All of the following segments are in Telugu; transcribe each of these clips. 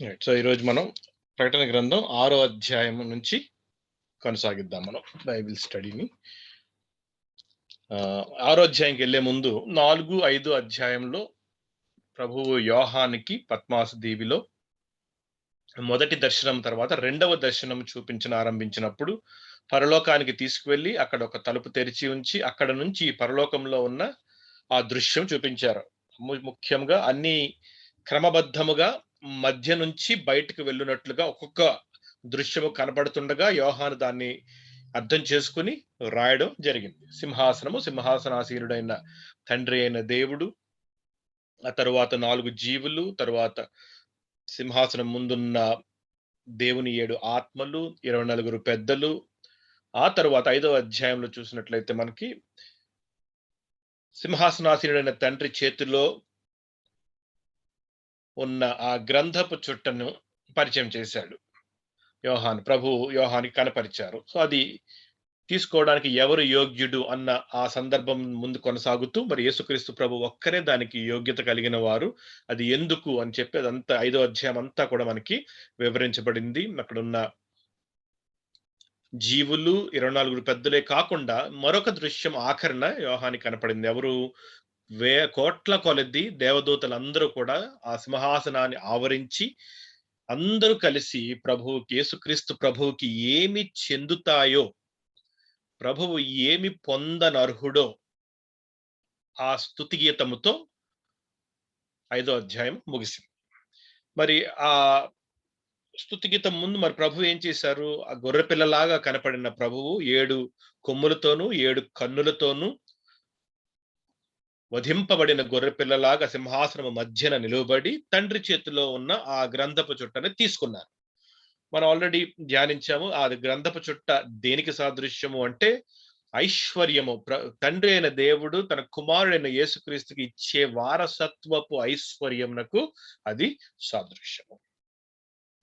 రైట్. సో ఈరోజు మనం ప్రకటన గ్రంథం 6వ అధ్యాయం నుంచి కొనసాగిద్దాం మనం బైబిల్ స్టడీని. 6వ అధ్యాయంకి వెళ్ళే ముందు 4, 5 అధ్యాయంలో ప్రభువు యోహానికి పద్మాసు దీవిలో మొదటి దర్శనం తర్వాత రెండవ దర్శనం ఆరంభించినప్పుడు పరలోకానికి తీసుకువెళ్ళి అక్కడ ఒక తలుపు తెరిచి ఉంచి అక్కడ నుంచి పరలోకంలో ఉన్న ఆ దృశ్యం చూపించారు. ముఖ్యంగా అన్ని క్రమబద్ధముగా మధ్య నుంచి బయటకు వెళ్ళినట్లుగా ఒక్కొక్క దృశ్యము కనబడుతుండగా యోహాను దాన్ని అర్థం చేసుకుని రాయడం జరిగింది. సింహాసనాసీనుడైన తండ్రి అయిన దేవుడు, ఆ తరువాత 4 జీవులు, తరువాత సింహాసనం ముందున్న దేవుని 7 ఆత్మలు, 24 పెద్దలు. ఆ తరువాత 5వ అధ్యాయంలో చూసినట్లయితే మనకి సింహాసనాసీనుడైన తండ్రి చేతిలో ఉన్న ఆ గ్రంథపు చుట్టను పరిచయం చేశాడు యోహానికి కనపరిచారు. సో అది తీసుకోవడానికి ఎవరు యోగ్యుడు అన్న ఆ సందర్భం ముందు కొనసాగుతూ మరి యేసుక్రీస్తు ప్రభు ఒక్కరే దానికి యోగ్యత కలిగిన వారు, అది ఎందుకు అని చెప్పి అదంతా 5వ అధ్యాయం అంతా కూడా మనకి వివరించబడింది. అక్కడున్న జీవులు 24 పెద్దలే కాకుండా మరొక దృశ్యం ఆఖరణ యోహానికి కనపడింది. ఎవరు? కోట్ల కొలది దేవదూతలందరూ కూడా ఆ సింహాసనాన్ని ఆవరించి అందరూ కలిసి యేసుక్రీస్తు ప్రభువుకి ఏమి చెందుతాయో, ప్రభువు ఏమి పొందనర్హుడో ఆ స్తుతి గీతముతో 5వ అధ్యాయం ముగిసింది. మరి ఆ స్తుతి గీతం ముందు మరి ప్రభు ఏం చేశారు? ఆ గొర్రెపిల్లలాగా కనపడిన ప్రభువు 7 కొమ్ములతోనూ 7 కన్నులతోనూ వధింపబడిన గొర్రెపిల్లలాగా సింహాసనము మధ్యన నిలువబడి తండ్రి చేతిలో ఉన్న ఆ గ్రంథపు చుట్టని తీసుకున్నారు. మనం ఆల్రెడీ ధ్యానించాము. ఆ గ్రంథపు చుట్ట దేనికి సాదృశ్యము అంటే ఐశ్వర్యము. తండ్రి అయిన దేవుడు తన కుమారుడైన యేసుక్రీస్తుకి ఇచ్చే వారసత్వపు ఐశ్వర్యమునకు అది సాదృశ్యము.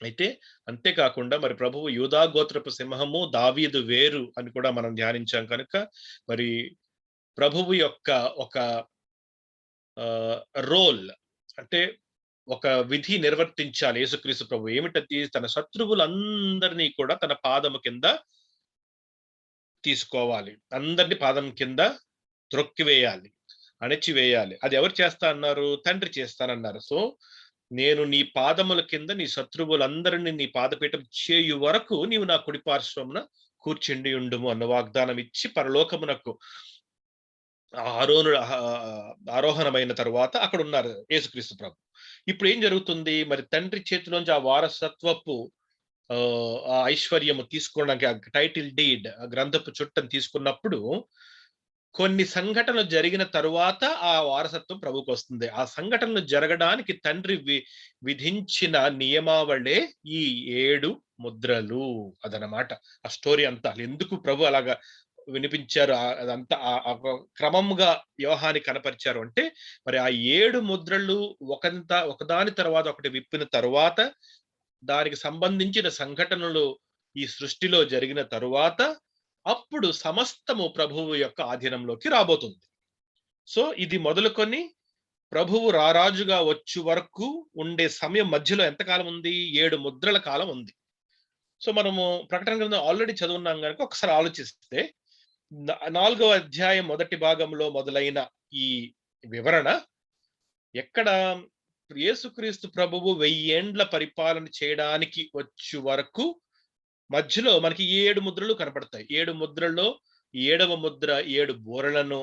అయితే అంతేకాకుండా మరి ప్రభువు యూదా గోత్రపు సింహము, దావీదు వేరు అని కూడా మనం ధ్యానించాం కనుక మరి ప్రభువు యొక్క ఒక రోల్ అంటే ఒక విధి నిర్వర్తించాలి యేసుక్రీస్తు ప్రభు. ఏమిటది? తన శత్రువులందరినీ కూడా తన పాదము కింద తీసుకోవాలి, అందరినీ పాదం కింద త్రొక్కివేయాలి, అణచివేయాలి. అది ఎవరు చేస్తా అన్నారు? తండ్రి చేస్తానన్నారు. సో నేను నీ పాదముల కింద నీ శత్రువులందరినీ నీ పాదపీఠం చేయు వరకు నీవు నా కుడి పార్శ్వమున కూర్చుండి ఉండుము అన్న వాగ్దానం ఇచ్చి పరలోకమునకు ఆరోహణమైన తరువాత అక్కడ ఉన్నారు యేసుక్రీస్తు ప్రభు. ఇప్పుడు ఏం జరుగుతుంది? మరి తండ్రి చేతిలోంచి ఆ వారసత్వపు ఆ ఐశ్వర్యము తీసుకోవడానికి, ఆ టైటిల్ డీడ్, ఆ గ్రంథపు చుట్టను తీసుకున్నప్పుడు కొన్ని సంఘటనలు జరిగిన తరువాత ఆ వారసత్వం ప్రభువుకు వస్తుంది. ఆ సంఘటనలు జరగడానికి తండ్రి విధించిన నియమావళే ఈ 7 ముద్రలు అదనమాట. ఆ స్టోరీ అంతా ఎందుకు ప్రభు అలాగా వినిపించారు, అదంతా క్రమంగా యోహానికి కనపరిచారు అంటే మరి ఆ 7 ముద్రలు ఒకదాని తర్వాత ఒకటి విప్పిన తరువాత దానికి సంబంధించిన సంఘటనలు ఈ సృష్టిలో జరిగిన తరువాత అప్పుడు సమస్తము ప్రభువు యొక్క ఆధీనంలోకి రాబోతుంది. సో ఇది మొదలుకొని ప్రభువు రారాజుగా వచ్చు వరకు ఉండే సమయం మధ్యలో ఎంతకాలం ఉంది? 7 ముద్రల కాలం ఉంది. సో మనము ప్రకటన గ్రంథం ఆల్రెడీ చదువున్నాం కనుక ఒకసారి ఆలోచిస్తే 4వ అధ్యాయం మొదటి భాగంలో మొదలైన ఈ వివరణ ఎక్కడ యేసుక్రీస్తు ప్రభువు 1000 ఏండ్ల పరిపాలన చేయడానికి వచ్చు వరకు మధ్యలో మనకి 7 ముద్రలు కనపడతాయి. 7 ముద్రల్లో 7వ ముద్ర 7 బూరలను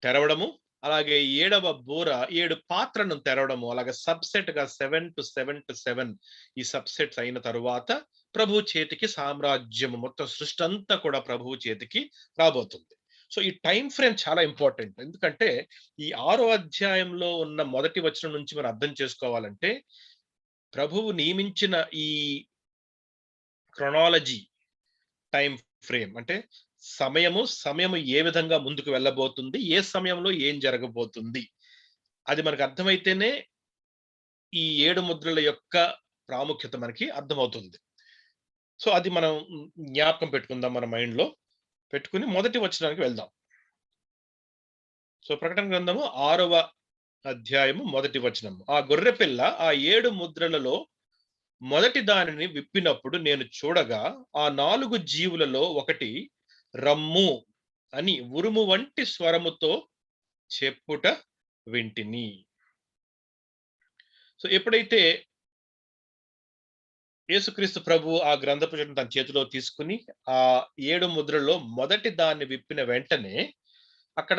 తెరవడము, అలాగే 7వ బూర 7 పాత్రను తెరవడము, అలాగే సబ్సెట్ గా 7 to 7 to 7 ఈ సబ్సెట్స్ అయిన తరువాత ప్రభు చేతికి సామ్రాజ్యము, మొత్తం సృష్టి అంతా కూడా ప్రభువు చేతికి రాబోతుంది. సో ఈ టైం ఫ్రేమ్ చాలా ఇంపార్టెంట్. ఎందుకంటే ఈ 6వ అధ్యాయంలో ఉన్న మొదటి వచనం నుంచి మనం అర్థం చేసుకోవాలంటే ప్రభువు నియమించిన ఈ క్రొనాలజీ, టైం ఫ్రేమ్ అంటే సమయము ఏ విధంగా ముందుకు వెళ్ళబోతుంది, ఏ సమయంలో ఏం జరగబోతుంది, అది మనకు అర్థమైతేనే ఈ 7 ముద్రల యొక్క ప్రాముఖ్యత మనకి అర్థమవుతుంది. సో అది మనం జ్ఞాపకం పెట్టుకుందాం, మన మైండ్ లో పెట్టుకుని మొదటి వచనానికి వెళ్దాం. సో ప్రకటన గ్రంథము 6వ అధ్యాయము 1 వచనం. ఆ గొర్రెపిల్ల ఆ 7 ముద్రలలో మొదటి దానిని విప్పినప్పుడు నేను చూడగా ఆ 4 జీవులలో ఒకటి రమ్ము అని ఉరుము వంటి స్వరముతో చెప్పుట వింటిని. సో ఎప్పుడైతే యేసుక్రీస్తు ప్రభువు ఆ గ్రంథపు చుట్టను తన చేతిలో తీసుకుని ఆ 7 ముద్రల్లో మొదటి దాన్ని విప్పిన వెంటనే అక్కడ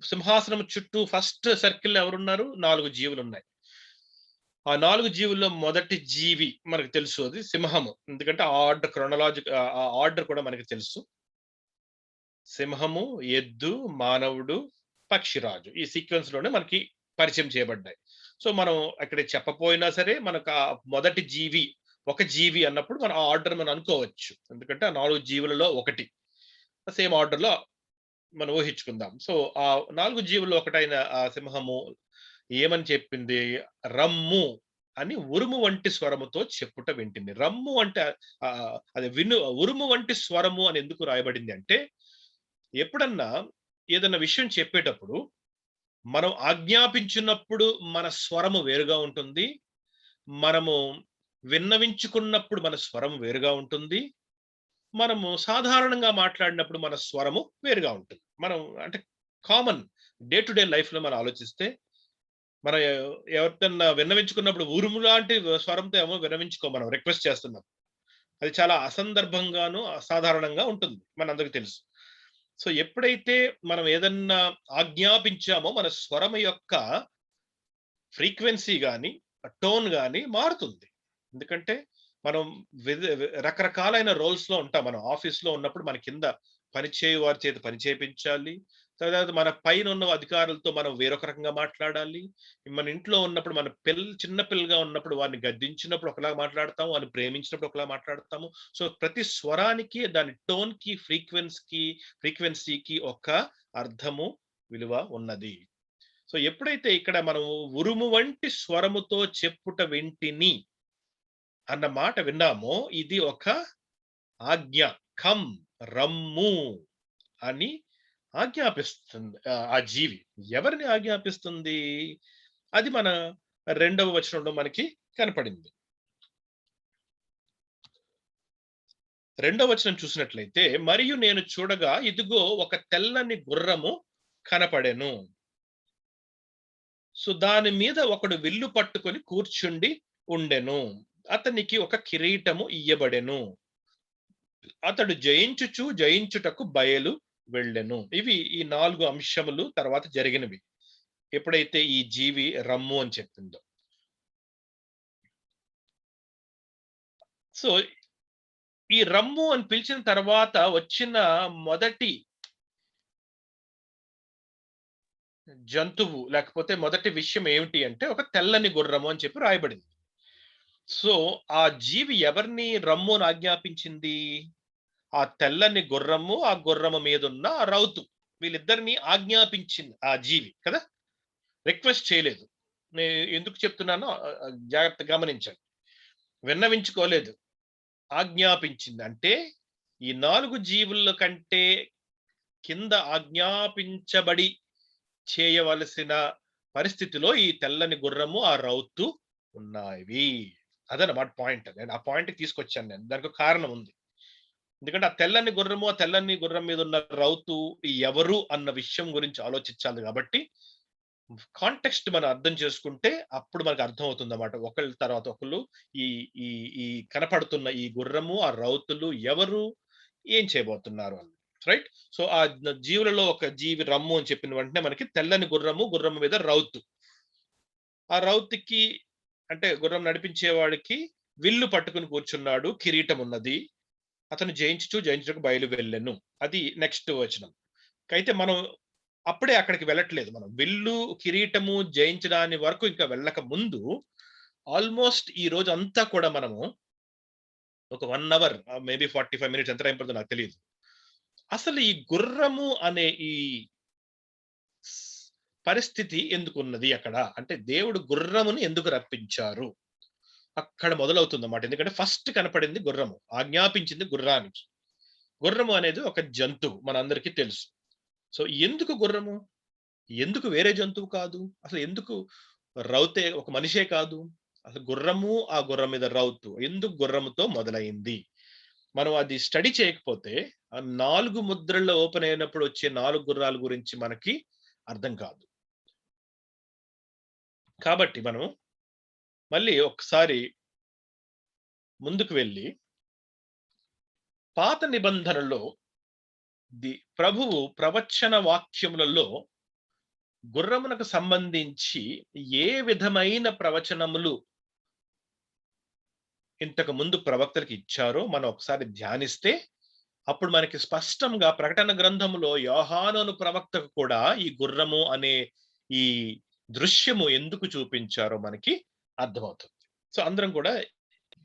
సింహాసనం చుట్టూ ఫస్ట్ సర్కిల్ ఎవరున్నారు? 4 జీవులున్నాయి. ఆ 4 జీవుల్లో మొదటి జీవి మనకు తెలుసు, అది సింహము. ఎందుకంటే ఆ ఆర్డర్ ఆ ఆర్డర్ కూడా మనకు తెలుసు. సింహము, ఎద్దు, మానవుడు, పక్షిరాజు. ఈ సీక్వెన్స్ లోనే మనకి పరిచయం చేయబడ్డాయి. సో మనం అక్కడ చెప్పపోయినా సరే మనకు ఆ మొదటి జీవి, ఒక జీవి అన్నప్పుడు మనం ఆ ఆర్డర్ మనం అనుకోవచ్చు. ఎందుకంటే ఆ 4 జీవులలో ఒకటి. సేమ్ ఆర్డర్‌లో మనం ఊహించుకుందాం. సో ఆ 4 జీవుల్లో ఒకటైన ఆ సింహము ఏమని చెప్పింది? రమ్ము అని ఉరుము వంటి స్వరముతో చెప్పుట వింటింది. రమ్ము అంటే అది ఉరుము వంటి స్వరము అని ఎందుకు రాయబడింది అంటే, ఎప్పుడన్నా ఏదన్నా విషయం చెప్పేటప్పుడు మనం ఆజ్ఞాపించినప్పుడు మన స్వరము వేరుగా ఉంటుంది. మనము విన్నవించుకున్నప్పుడు మన స్వరం వేరుగా ఉంటుంది. మనము సాధారణంగా మాట్లాడినప్పుడు మన స్వరము వేరుగా ఉంటుంది. మనం అంటే కామన్ డే టు డే లైఫ్‌లో మనం ఆలోచిస్తే మనం ఎవరితోన్నా విన్నవించుకున్నప్పుడు ఉరుము లాంటి స్వరంతో ఏమో విన్నవించుకోం, మనం రిక్వెస్ట్ చేస్తున్నాం. అది చాలా అసందర్భంగాను, అసాధారణంగా ఉంటుంది. మనందరికి తెలుసు. సో ఎప్పుడైతే మనం ఏదన్నా ఆజ్ఞాపించామో మన స్వరం యొక్క ఫ్రీక్వెన్సీ గాని, టోన్ గాని మారుతుంది. ఎందుకంటే మనం రకరకాలైన రోల్స్‌లో ఉంటాం. మనం ఆఫీస్‌లో ఉన్నప్పుడు మన కింద పనిచేయు వారి చేత పని చేపించాలి. తర్వాత మన పైనున్న అధికారులతో మనం వేరొక రకంగా మాట్లాడాలి. మన ఇంట్లో ఉన్నప్పుడు మన చిన్న పిల్లగా ఉన్నప్పుడు వారిని గద్దించినప్పుడు ఒకలాగా మాట్లాడతాము. వారిని ప్రేమించినప్పుడు ఒకలాగా మాట్లాడతాము. సో ప్రతి స్వరానికి దాని టోన్‌కి, ఫ్రీక్వెన్సీకి ఒక అర్థము, విలువ ఉన్నది. సో ఎప్పుడైతే ఇక్కడ మనం ఉరుము వంటి స్వరముతో చెప్పుట వింటిని అన్న మాట విన్నామో, ఇది ఒక ఆజ్ఞ. కమ్, రమ్ము అని ఆజ్ఞాపిస్తుంది ఆ జీవి. ఎవరిని ఆజ్ఞాపిస్తుంది? అది మన 2 వచనంలో మనకి కనపడింది. 2 వచనం చూసినట్లయితే, మరియు నేను చూడగా ఇదిగో ఒక తెల్లని గుర్రము కనపడెను. సో దాని మీద ఒకడు విల్లు పట్టుకొని కూర్చుండి ఉండెను. అతనికి ఒక కిరీటము ఇయ్యబడెను. అతడు జయించుటకు బయలు వెళ్ళెను. ఇవి ఈ 4 అంశములు తర్వాత జరిగినవి. ఎప్పుడైతే ఈ జీవి రమ్ము అని చెప్పిందో. సో ఈ రమ్ము అని పిలిచిన తర్వాత వచ్చిన మొదటి జంతువు లేకపోతే మొదటి విషయం ఏమిటి అంటే, ఒక తెల్లని గుర్రము అని చెప్పి రాయబడింది. సో ఆ జీవి ఎవరిని రమ్ము అని ఆజ్ఞాపించింది? ఆ తెల్లని గుర్రము, ఆ గుర్రము మీదున్న ఆ రౌతు. వీళ్ళిద్దరిని ఆజ్ఞాపించింది ఆ జీవి కదా! రిక్వెస్ట్ చేయలేదు. ఎందుకు చెప్తున్నానో జాగ్రత్తగా గమనించండి. విన్నవించుకోలేదు. ఆజ్ఞాపించింది. అంటే ఈ 4 జీవుల కంటే కింద ఆజ్ఞాపించబడి చేయవలసిన పరిస్థితిలో ఈ తెల్లని గుర్రము, ఆ రౌతు ఉన్నవి. అదనమాట పాయింట్. నేను ఆ పాయింట్‌కి తీసుకొచ్చాను నేను. దానికొక కారణం ఉంది. ఎందుకంటే ఆ తెల్లని గుర్రము, ఆ తెల్లని గుర్రం మీద ఉన్న రౌతు ఎవరు అన్న విషయం గురించి ఆలోచించాలి కాబట్టి, కాంటెక్స్ట్ మనం అర్థం చేసుకుంటే అప్పుడు మనకు అర్థమవుతుందన్నమాట. ఒకళ్ళ తర్వాత ఒకళ్ళు ఈ ఈ ఈ కనపడుతున్న ఈ గుర్రము, ఆ రౌతులు ఎవరు? ఏం చేయబోతున్నారు అని. రైట్? సో ఆ జీవులలో ఒక జీవి రమ్ము అని చెప్పిన వెంటనే మనకి తెల్లని గుర్రము, గుర్రం మీద రౌతు. ఆ రౌతుకి అంటే గుర్రం నడిపించేవాడికి విల్లు పట్టుకొని కూర్చున్నాడు. కిరీటం ఉన్నది. అతను జయించుటకు బయలు వెళ్ళెను. అది నెక్స్ట్ వచనం. అయితే మనం అప్పుడే అక్కడికి వెళ్ళట్లేదు మనం. విల్లు, కిరీటము జయించడాని వరకు ఇంకా వెళ్ళక ముందు ఆల్‌మోస్ట్ ఈ రోజంతా కూడా మనము ఒక 1 అవర్ మేబీ 45 మినిట్స్ ఎంత టైం పడుతుందో నాకు తెలీదు. అసలు ఈ గుర్రము అనే ఈ స్ పరిస్థితి ఎందుకున్నది అక్కడ? అంటే దేవుడు గుర్రముని ఎందుకు రప్పించారు? అక్కడ మొదలవుతుందన్నమాట. ఎందుకంటే ఫస్ట్ కనపడింది గుర్రము. ఆజ్ఞాపించింది గుర్రానికి. గుర్రము అనేది ఒక జంతువు మనందరికీ తెలుసు. సో ఎందుకు గుర్రము? ఎందుకు వేరే జంతువు కాదు? అసలు ఎందుకు రౌతే ఒక మనిషే కాదు? అసలు గుర్రము, ఆ గుర్రం మీద రౌతు ఎందుకు గుర్రముతో మొదలైంది? మనం అది స్టడీ చేయకపోతే, ఆ 4 ముద్రల్లో ఓపెన్ అయినప్పుడు వచ్చే 4 గుర్రాల గురించి మనకి అర్థం కాదు. కాబట్టి మనం మళ్ళీ ఒకసారి ముందుకు వెళ్లి, పాత నిబంధనలో ప్రభువు ప్రవచన వాక్యములలో గుర్రమునకు సంబంధించి ఏ విధమైన ప్రవచనములు ఇంతకు ముందు ప్రవక్తలకు ఇచ్చారో మనం ఒకసారి ధ్యానిస్తే, అప్పుడు మనకి స్పష్టంగా ప్రకటన గ్రంథములో యోహాను అను ప్రవక్తకు కూడా ఈ గుర్రము అనే ఈ దృశ్యము ఎందుకు చూపించారో మనకి అర్థమవుతుంది. సో అందరం కూడా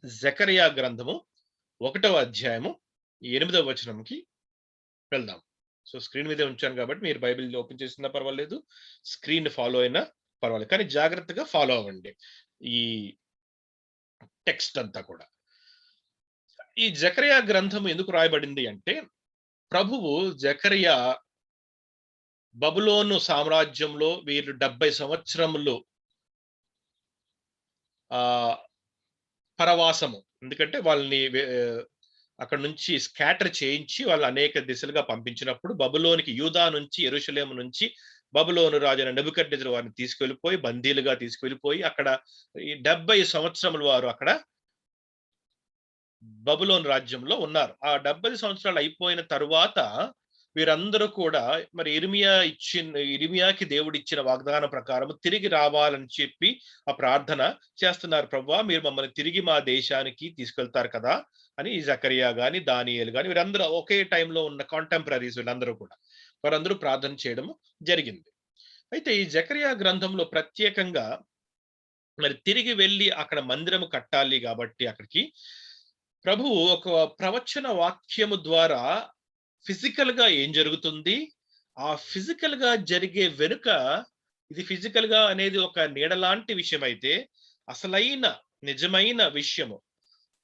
జెకర్యా గ్రంథము 1వ అధ్యాయము 8వ వచనంకి వెళ్దాం. సో స్క్రీన్ మీదే ఉంచాను కాబట్టి మీరు బైబిల్ ఓపెన్ చేసినా పర్వాలేదు, స్క్రీన్ ఫాలో అయినా పర్వాలేదు. కానీ జాగ్రత్తగా ఫాలో అవ్వండి ఈ టెక్స్ట్ అంతా కూడా. ఈ జెకర్యా గ్రంథం ఎందుకు రాయబడింది అంటే, ప్రభువు జెకర్యా బబులోను సామ్రాజ్యంలో వీరు 70 సంవత్సరములు ఆహ్, పరవాసము. ఎందుకంటే వాళ్ళని అక్కడి నుంచి స్కాటర్ చేయించి వాళ్ళు అనేక దిశలుగా పంపించినప్పుడు బబులోనికి యూదా నుంచి యెరూషలేము నుంచి బబులోను రాజైన నెబుకద్నెజరు వారిని తీసుకెళ్ళిపోయి బందీలుగా తీసుకెళ్ళిపోయి అక్కడ ఈ 70 సంవత్సరములు వారు అక్కడ బబులోను రాజ్యంలో ఉన్నారు. ఆ 70 సంవత్సరాలు అయిపోయిన తరువాత వీరందరూ కూడా మరి ఇర్మియాకి దేవుడిచ్చిన వాగ్దానం ప్రకారం తిరిగి రావాలని చెప్పి ఆ ప్రార్థన చేస్తున్నారు. ప్రభువా మీరు మమ్మల్ని తిరిగి మా దేశానికి తీసుకెళ్తారు కదా! అని ఈ జకరియా గాని, దానియేలు గాని వీరందరూ ఒకే టైంలో ఉన్న కాంటెంపరరీస్ వీళ్ళందరూ కూడా. వారందరూ ప్రార్థన చేయడం జరిగింది. అయితే ఈ జకరియా గ్రంథంలో ప్రత్యేకంగా మరి తిరిగి వెళ్లి అక్కడ మందిరము కట్టాలి గాబట్టి అక్కడికి ప్రభువు ఒక ప్రవచన వాక్యము ద్వారా ఫిజికల్‌గా ఏం జరుగుతుంది? ఆ ఫిజికల్‌గా జరిగే వెనుక ఇది ఫిజికల్‌గా అనేది ఒక నీడలాంటి విషయమైతే, అసలైన నిజమైన విషయము,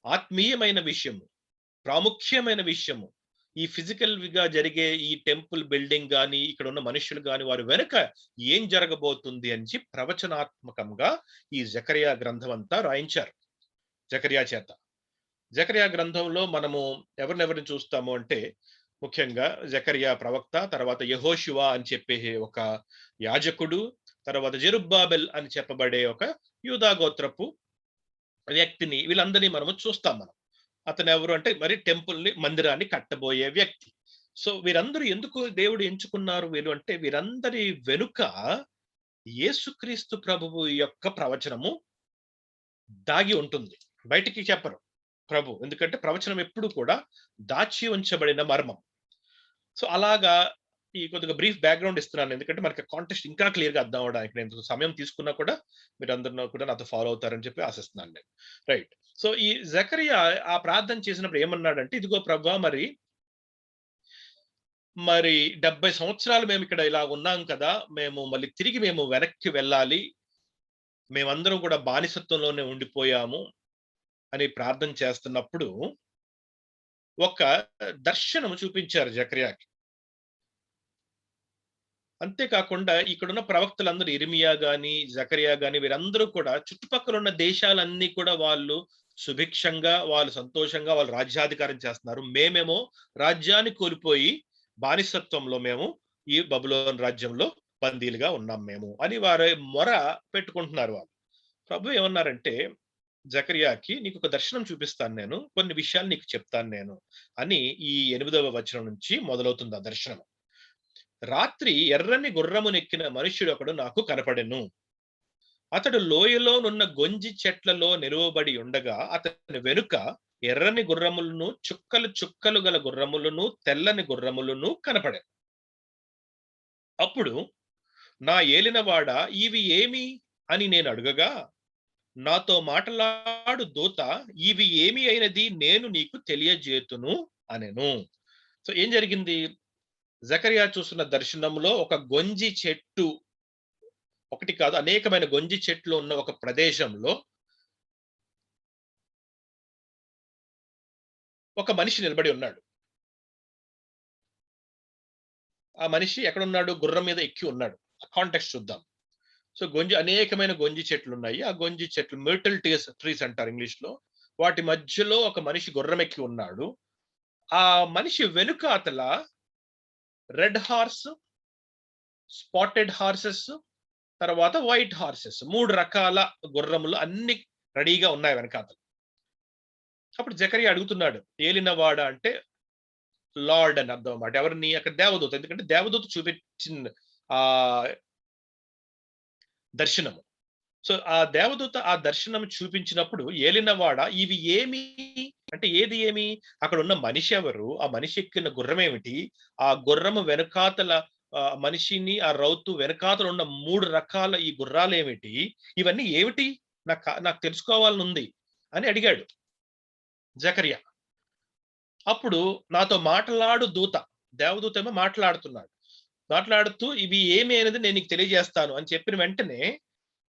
ఆత్మీయమైన విషయము, ప్రాముఖ్యమైన విషయము, ఈ ఫిజికల్‌గా జరిగే ఈ టెంపుల్ బిల్డింగ్ గాని, ఇక్కడున్న మనుషులు గాని, వారి వెనుక ఏం జరగబోతుంది అని ప్రవచనాత్మకంగా ఈ జెకర్యా గ్రంథం అంతా రాయించారు. జెకర్యా చేత. జెకర్యా గ్రంథంలో మనము ఎవరినెవరిని చూస్తాము అంటే, ముఖ్యంగా జెకర్యా ప్రవక్త, తర్వాత యెహోషువ అని చెప్పే ఒక యాజకుడు, తర్వాత జెరుబ్బాబెల్ అని చెప్పబడే ఒక యూదా గోత్రపు వ్యక్తిని వీళ్ళందరినీ మనము చూస్తాం మనం. అతనెవరు అంటే మరి టెంపుల్‌ని, మందిరాన్ని కట్టబోయే వ్యక్తి. సో వీరందరూ ఎందుకు దేవుడు ఎంచుకున్నారు వీళ్ళు అంటే, వీరందరి వెనుక యేసుక్రీస్తు ప్రభువు యొక్క ప్రవచనము దాగి ఉంటుంది. బయటికి చెప్పరు ప్రభు. ఎందుకంటే ప్రవచనం ఎప్పుడు కూడా దాచి ఉంచబడిన మర్మం. సో అలాగా ఈ కొద్దిగా బ్రీఫ్ బ్యాక్‌గ్రౌండ్ ఇస్తున్నాను. ఎందుకంటే మనకి కాంటెక్స్ట్ ఇంకా క్లియర్‌గా అర్థం అవ్వడానికి. నేను సమయం తీసుకున్నా కూడా మీరందరూ కూడా నాతో ఫాలో అవుతారని చెప్పి ఆశిస్తున్నాను నేను. రైట్. సో ఈ జకరియా ఆ ప్రార్థన చేసినప్పుడు ఏమన్నాడంటే, ఇదిగో ప్రభువా మరి 70 సంవత్సరాలు మేమిక్కడ ఇలా ఉన్నాం కదా! మేము మళ్ళీ తిరిగి వెనక్కి వెళ్ళాలి. మేమందరం కూడా బానిసత్వంలోనే ఉండిపోయాము అని ప్రార్థన చేస్తున్నప్పుడు ఒక దర్శనం చూపించారు జకర్యాకి. అంతే కాకుండా ఇక్కడున్న ప్రవక్తలందరూ ఇర్మియా గాని, జకర్యా గాని వీరందరూ కూడా చుట్టుపక్కల ఉన్న దేశాలన్నీ కూడా వాళ్ళు సుభిక్షంగా, వాళ్ళు సంతోషంగా వాళ్ళు రాజ్యాధికారం చేస్తున్నారు. మేమేమో రాజ్యాన్ని కోల్పోయి బానిసత్వంలో మేము ఈ బబులోను రాజ్యంలో బందీలుగా ఉన్నాం మేము అని వారి మొర పెట్టుకుంటున్నారు వాళ్ళు. ప్రభు ఏమన్నారంటే జకర్యాకి నీకొక దర్శనం చూపిస్తాను నేను. కొన్ని విషయాలు నీకు చెప్తాను నేను అని ఈ 8వ వచనం నుంచి మొదలవుతుంది ఆ దర్శనం. రాత్రి ఎర్రని గుర్రమునెక్కిన మనుష్యుడొకడు నాకు కనపడెను. అతడు లోయలోనున్న గొంజి చెట్లలో నిలువబడి ఉండగా అతని వెనుక ఎర్రని గుర్రములను, చుక్కలు చుక్కలు గల గుర్రములను, తెల్లని గుర్రములను కనపడెను. అప్పుడు నా ఏలినవాడా ఇవి ఏమి అని నేను అడుగగా, నాతో మాటలాడు దూత ఇవి ఏమి అయినది నేను నీకు తెలియజేతును అనెను. సో ఏం జరిగింది? జకరియా చూస్తున్న దర్శనంలో ఒక గొంజి చెట్టు, ఒకటి కాదు అనేకమైన గొంజి చెట్లు ఉన్న ఒక ప్రదేశంలో ఒక మనిషి నిలబడి ఉన్నాడు. ఆ మనిషి ఎక్కడున్నాడు? గుర్రం మీద ఎక్కి ఉన్నాడు. కాంటెక్స్ట్ చూద్దాం. సో అనేకమైన గొంజి చెట్లు ఉన్నాయి. ఆ గొంజి చెట్లు మిర్టిల్ ట్రీస్ అంటారు ఇంగ్లీష్ లో. వాటి మధ్యలో ఒక మనిషి గుర్రం ఎక్కి ఉన్నాడు. ఆ మనిషి వెనుకాతల రెడ్ హార్స్, స్పాటెడ్ హార్సెస్, తర్వాత వైట్ హార్సెస్, 3 రకాల గుర్రములు అన్ని రెడీగా ఉన్నాయి వెనకాతల. అప్పుడు జకరియా అడుగుతున్నాడు, ఏలినవాడ అంటే లార్డ్ అని అర్థం అన్నమాట. ఎవరిని? అక్కడ దేవదూత. ఎందుకంటే దేవదూత చూపించిన ఆ దర్శనము. సో ఆ దేవదూత ఆ దర్శనం చూపించినప్పుడు ఏలినవాడ ఇవి ఏమి అంటే ఏది ఏమి? అక్కడ ఉన్న మనిషి ఎవరు? ఆ మనిషి ఎక్కిన గుర్రం ఏమిటి? ఆ గుర్రము వెనకాతల మనిషిని ఆ రౌతు వెనకాతల ఉన్న 3 రకాల ఈ గుర్రాలు ఏమిటి? ఇవన్నీ ఏమిటి? నాకు తెలుసుకోవాలని ఉంది అని అడిగాడు జకరియా. అప్పుడు నాతో మాట్లాడు దూత, దేవదూత ఏమో మాట్లాడుతున్నాడు. మాట్లాడుతూ ఇవి ఏమి అనేది నేను నీకు తెలియజేస్తాను అని చెప్పిన వెంటనే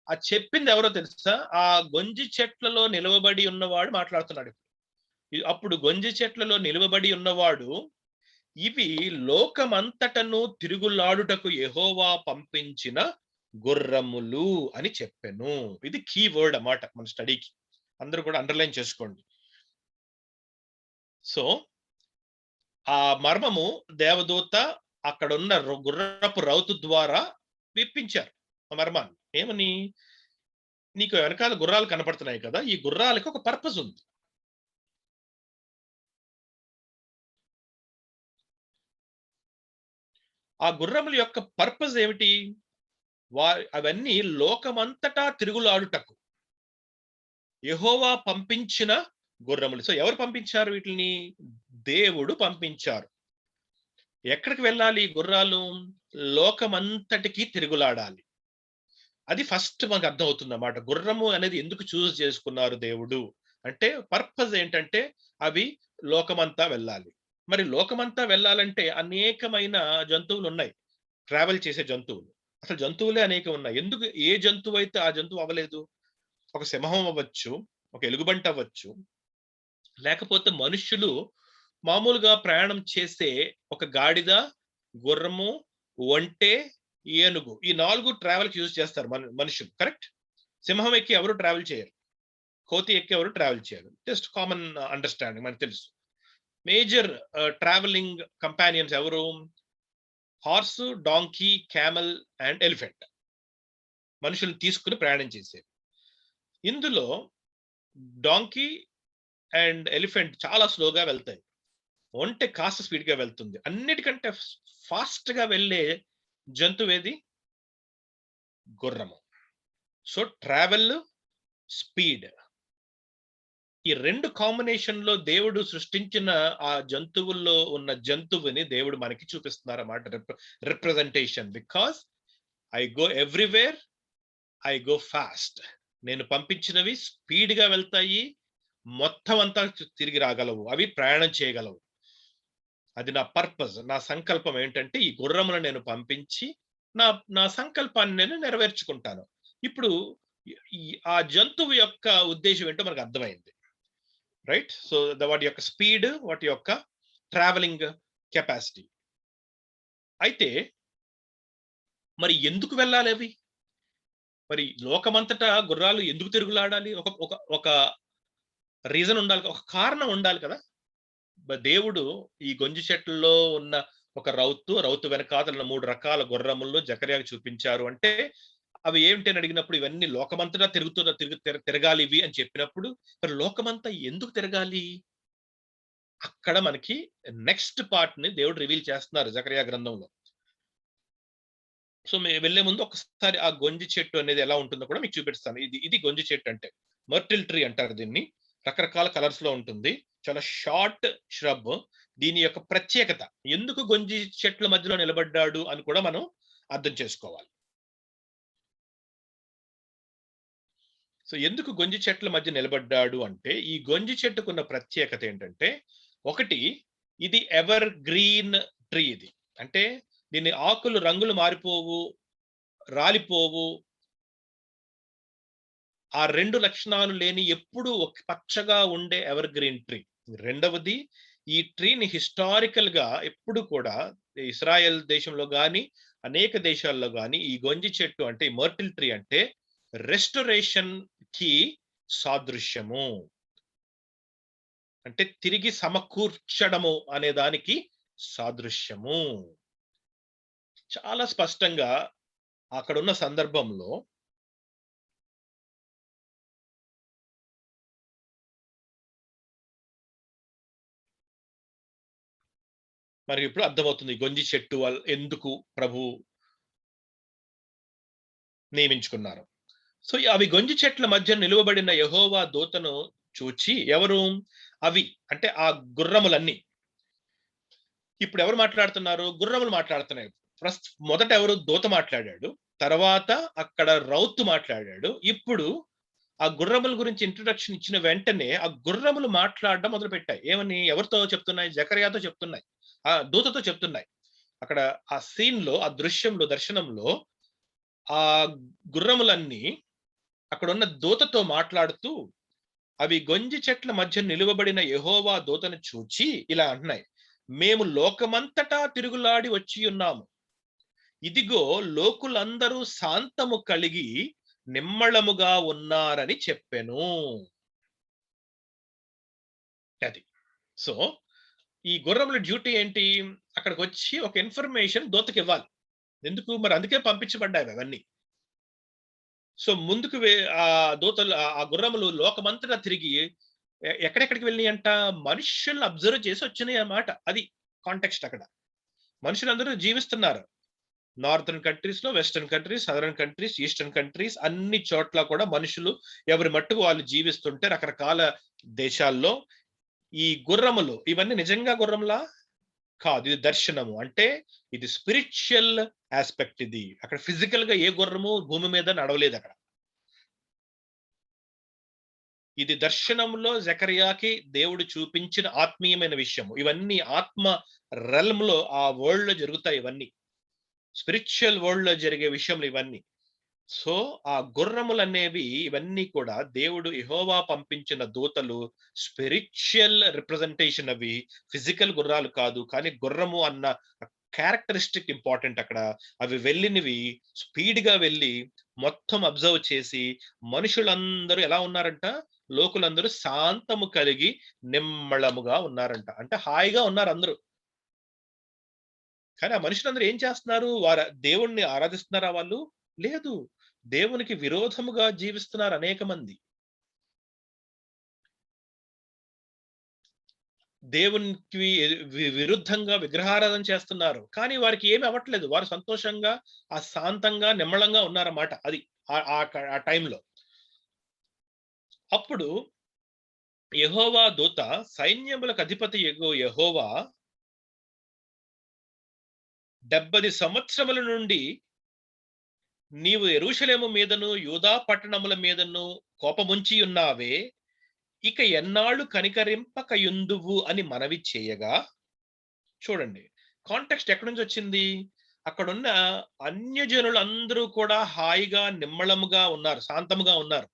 ఆ చెప్పింది ఎవరో తెలుసా? ఆ గొంజి చెట్లలో నిలవబడి ఉన్నవాడు మాట్లాడుతున్నాడు. అప్పుడు గొంజి చెట్లలో నిలవబడి ఉన్నవాడు, ఇవి లోకమంతటను తిరుగులాడుటకు యెహోవా పంపించిన గుర్రములు అని చెప్పెను. ఇది కీ వర్డ్ అన్నమాట మన స్టడీకి. అందరూ కూడా అండర్లైన్ చేసుకోండి. సో ఆ మర్మము దేవదూత అక్కడున్న గుర్రపు రౌతు ద్వారా విప్పించారు ఆ మర్మాన్ని. ఏమని? నీకు వెనకాల గుర్రాలు కనపడుతున్నాయి కదా, ఈ గుర్రాలకి ఒక పర్పస్ ఉంది. ఆ గుర్రముల యొక్క పర్పస్ ఏమిటి? అవన్నీ లోకమంతటా తిరుగులాడుటకు యెహోవా పంపించిన గుర్రములు. సో ఎవరు పంపించారు వీటిని? దేవుడు పంపించారు. ఎక్కడికి వెళ్ళాలి గుర్రాలు? లోకమంతటికి తిరుగులాడాలి. అది ఫస్ట్ మనకు అర్థమవుతుంది అన్నమాట. గుర్రము అనేది ఎందుకు చూస్ చేసుకున్నారు దేవుడు అంటే, పర్పస్ ఏంటంటే అవి లోకమంతా వెళ్ళాలి. మరి లోకమంతా వెళ్ళాలంటే అనేకమైన జంతువులు ఉన్నాయి, ట్రావెల్ చేసే జంతువులు. అసలు జంతువులే అనేకం ఉన్నాయి. ఎందుకు ఏ జంతువు అయితే ఆ జంతువు అవ్వలేదు? ఒక సింహం అవ్వచ్చు, ఒక ఎలుగుబంటి అవ్వచ్చు, లేకపోతే మనుష్యులు మామూలుగా ప్రయాణం చేసే ఒక గాడిద, గుర్రము, ఒంటె, ఏనుగు, ఈ 4 ట్రావెల్‌కి యూజ్ చేస్తారు మనుషులు. కరెక్ట్? సింహం ఎక్కి ఎవరు ట్రావెల్ చేయరు. కోతి ఎక్కి ఎవరు ట్రావెల్ చేయరు. జస్ట్ కామన్ అండర్‌స్టాండింగ్ మనకు తెలుసు. మేజర్ ట్రావెలింగ్ కంపానియన్స్ ఎవరు? Horse, donkey, camel and elephant. మనుషుల్ని తీసుకొని ప్రయాణం చేసేవి. ఇందులో డాంకీ అండ్ ఎలిఫెంట్ చాలా స్లోగా వెళ్తాయి. ఒంటె కాస్త స్పీడ్‌గా వెళ్తుంది. అన్నిటికంటే ఫాస్ట్‌గా వెళ్ళే జంతువేది? గుర్రము. సో ట్రావెల్, స్పీడ్, ఈ 2 కాంబినేషన్‌లో దేవుడు సృష్టించిన ఆ జంతువుల్లో ఉన్న జంతువుని దేవుడు మనకి చూపిస్తున్నారన్నమాట. Representation. Because I go everywhere, I go fast. నేను పంపించినవి స్పీడ్‌గా వెళ్తాయి. మొత్తం అంతా తిరిగి రాగలవు. అవి ప్రయాణం చేయగలవు. అది నా పర్పస్. నా సంకల్పం ఏంటంటే ఈ గుర్రములను నేను పంపించి నా నా సంకల్పాన్ని నేను నెరవేర్చుకుంటాను. ఇప్పుడు ఆ జంతువు యొక్క ఉద్దేశం ఏంటో మనకు అర్థమైంది. రైట్? సో వాటి యొక్క స్పీడ్, వాటి యొక్క ట్రావెలింగ్ కెపాసిటీ. అయితే మరి ఎందుకు వెళ్ళాలి అవి? మరి లోకమంతటా గుర్రాలు ఎందుకు తిరుగులాడాలి? ఒక ఒక ఒక రీజన్ ఉండాలి. ఒక కారణం ఉండాలి కదా! దేవుడు ఈ గొంజి చెట్లలో ఉన్న ఒక రౌతు వెనకాతల 3 రకాల గుర్రములను జకర్యాకు చూపించారు అంటే, అవి ఏమిటి అని అడిగినప్పుడు ఇవన్నీ లోకమంతటా తిరగాలి ఇవి అని చెప్పినప్పుడు, మరి లోకమంతా ఎందుకు తిరగాలి? అక్కడ మనకి నెక్స్ట్ పార్ట్‌ని దేవుడు రివీల్ చేస్తున్నారు జకర్యా గ్రంథంలో. సో వెళ్ళే ముందు ఒకసారి ఆ గొంజి చెట్టు అనేది ఎలా ఉంటుందో కూడా మీకు చూపిస్తాను. ఇది గొంజి చెట్టు అంటే. మర్టిల్ ట్రీ అంటారు దీన్ని. రకరకాల కలర్స్ లో ఉంటుంది. చాలా షార్ట్ ష్రబ్. దీని యొక్క ప్రత్యేకత, ఎందుకు గొంజి చెట్ల మధ్యలో నిలబడ్డాడు అని కూడా మనం అర్థం చేసుకోవాలి. సో ఎందుకు గొంజి చెట్ల మధ్య నిలబడ్డాడు అంటే, ఈ గొంజి చెట్టుకున్న ప్రత్యేకత ఏంటంటే, ఒకటి, ఇది ఎవర్ గ్రీన్ ట్రీ ఇది. అంటే దీని ఆకులు రంగులు మారిపోవు, రాలిపోవు. ఆ 2 లక్షణాలు లేని ఎప్పుడు పచ్చగా ఉండే ఎవర్ గ్రీన్ ట్రీ. రెండవది, ఈ ట్రీని హిస్టారికల్ గా ఎప్పుడు కూడా ఇస్రాయెల్ దేశంలో గాని, అనేక దేశాల్లో గాని ఈ గొంజి చెట్టు అంటే మర్టిల్ ట్రీ అంటే రెస్టరేషన్ కి సాదృశ్యము. అంటే తిరిగి సమకూర్చడము అనే దానికి సాదృశ్యము. చాలా స్పష్టంగా అక్కడున్న సందర్భంలో మరి ఇప్పుడు అర్థమవుతుంది గొంజి చెట్టు ఎందుకు ప్రభు నియమించుకున్నారు. సో అవి గొంజి చెట్ల మధ్య నిలువబడిన యెహోవా దూతను చూచి ఎవరు అవి అంటే ఆ గుర్రములన్నీ. ఇప్పుడు ఎవరు మాట్లాడుతున్నారు? గుర్రములు మాట్లాడుతున్నాయి. మొదట ఎవరు? దూత మాట్లాడాడు. తర్వాత అక్కడ రౌతు మాట్లాడాడు. ఇప్పుడు ఆ గుర్రముల గురించి ఇంట్రొడక్షన్ ఇచ్చిన వెంటనే ఆ గుర్రములు మాట్లాడడం మొదలుపెట్టాయి. ఏమని? ఎవరితో చెప్తున్నాయి? జకర్యాతో చెప్తున్నాయి. ఆ దూతతో చెప్తున్నాయి. అక్కడ ఆ సీన్‌లో, ఆ దృశ్యంలో, దర్శనంలో ఆ గుర్రములన్నీ అక్కడున్న దూతతో మాట్లాడుతూ అవి గొంజి చెట్ల మధ్య నిలువబడిన యెహోవా దూతను చూచి ఇలా అంటున్నాయి. మేము లోకమంతటా తిరుగులాడి వచ్చియున్నాము. ఇదిగో లోకులందరూ శాంతము కలిగి నిమ్మళముగా ఉన్నారని చెప్పెను. అది. సో, ఈ గుర్రముల డ్యూటీ ఏంటి? అక్కడికొచ్చి ఒక ఇన్ఫర్మేషన్ దూతకివ్వాలి. ఎందుకు? మరి అందుకే పంపించబడ్డాయి అవన్నీ. సో, ముందుకు దూతలు ఆ గుర్రములు లోకమంతటా తిరిగి ఎక్కడెక్కడికి వెళ్ళినియంట? మనుష్యుల్ని అబ్జర్వ్ చేసి వచ్చినాయన్నమాట. అది కాంటెక్స్ట్ అక్కడ. మనుషులందరూ జీవిస్తున్నారు. నార్తర్న్ కంట్రీస్‌లో, western countries, southern countries, eastern countries అన్ని చోట్ల కూడా మనుషులు ఎవరి మట్టుకు వాళ్ళు జీవిస్తుంటే రకరకాల దేశాల్లో ఈ గుర్రములు ఇవన్నీ నిజంగా గుర్రంలా? కాదు. ఇది దర్శనము. అంటే ఇది స్పిరిచ్యువల్ యాస్పెక్ట్ ఇది. అక్కడ ఫిజికల్‌గా ఏ గుర్రము భూమి మీద నడవలేదక్కడ. ఇది దర్శనంలో జకర్యాకి దేవుడు చూపించిన ఆత్మీయమైన విషయము. ఇవన్నీ ఆత్మ రెల్మ్‌లో ఆ వరల్డ్‌లో జరుగుతాయి ఇవన్నీ. స్పిరిచ్యువల్ వరల్డ్‌లో జరిగే విషయములు ఇవన్నీ. సో, ఆ గుర్రములనేవి ఇవన్నీ కూడా దేవుడు యెహోవా పంపించిన దూతలు స్పిరిచ్యువల్ రిప్రజెంటేషన్ అవి. ఫిజికల్ గుర్రాలు కాదు. కానీ గుర్రము అన్న క్యారెక్టరిస్టిక్ ఇంపార్టెంట్ అక్కడ. అవి వెళ్ళినవి స్పీడ్‌గా వెళ్ళి మొత్తం అబ్జర్వ్ చేసి మనుషులందరూ ఎలా ఉన్నారంట? లోకులందరూ శాంతము కలిగి నిమ్మళముగా ఉన్నారంట. అంటే హాయిగా ఉన్నారు అందరూ. కానీ ఆ మనుషులందరూ ఏం చేస్తున్నారు? దేవుణ్ణి ఆరాధిస్తున్నారా వాళ్ళు? లేదు. దేవునికి విరోధముగా జీవిస్తున్నారు అనేక మంది. దేవునికి విరుద్ధంగా విగ్రహారాధన చేస్తున్నారు. కానీ వారికి ఏమి అవ్వట్లేదు. వారు సంతోషంగా, శాంతంగా, నిమ్మళంగా ఉన్నారన్నమాట. అది ఆ టైంలో. అప్పుడు యెహోవా దూత సైన్యములకు అధిపతియగు యెహోవా 70 సంవత్సరముల నుండి నీవు యెరూషలేము మీదను, యూదా పట్టణముల మీదను కోపముంచి ఉన్నావే. ఇక ఎన్నాళ్ళు కనికరింపకయుందువు అని మనవి చేయగా, చూడండి కాంటెక్స్ట్ ఎక్కడి నుంచి వచ్చింది? అక్కడున్న అన్యజనులందరూ కూడా హాయిగా, నిమ్మళముగా ఉన్నారు. శాంతముగా ఉన్నారు.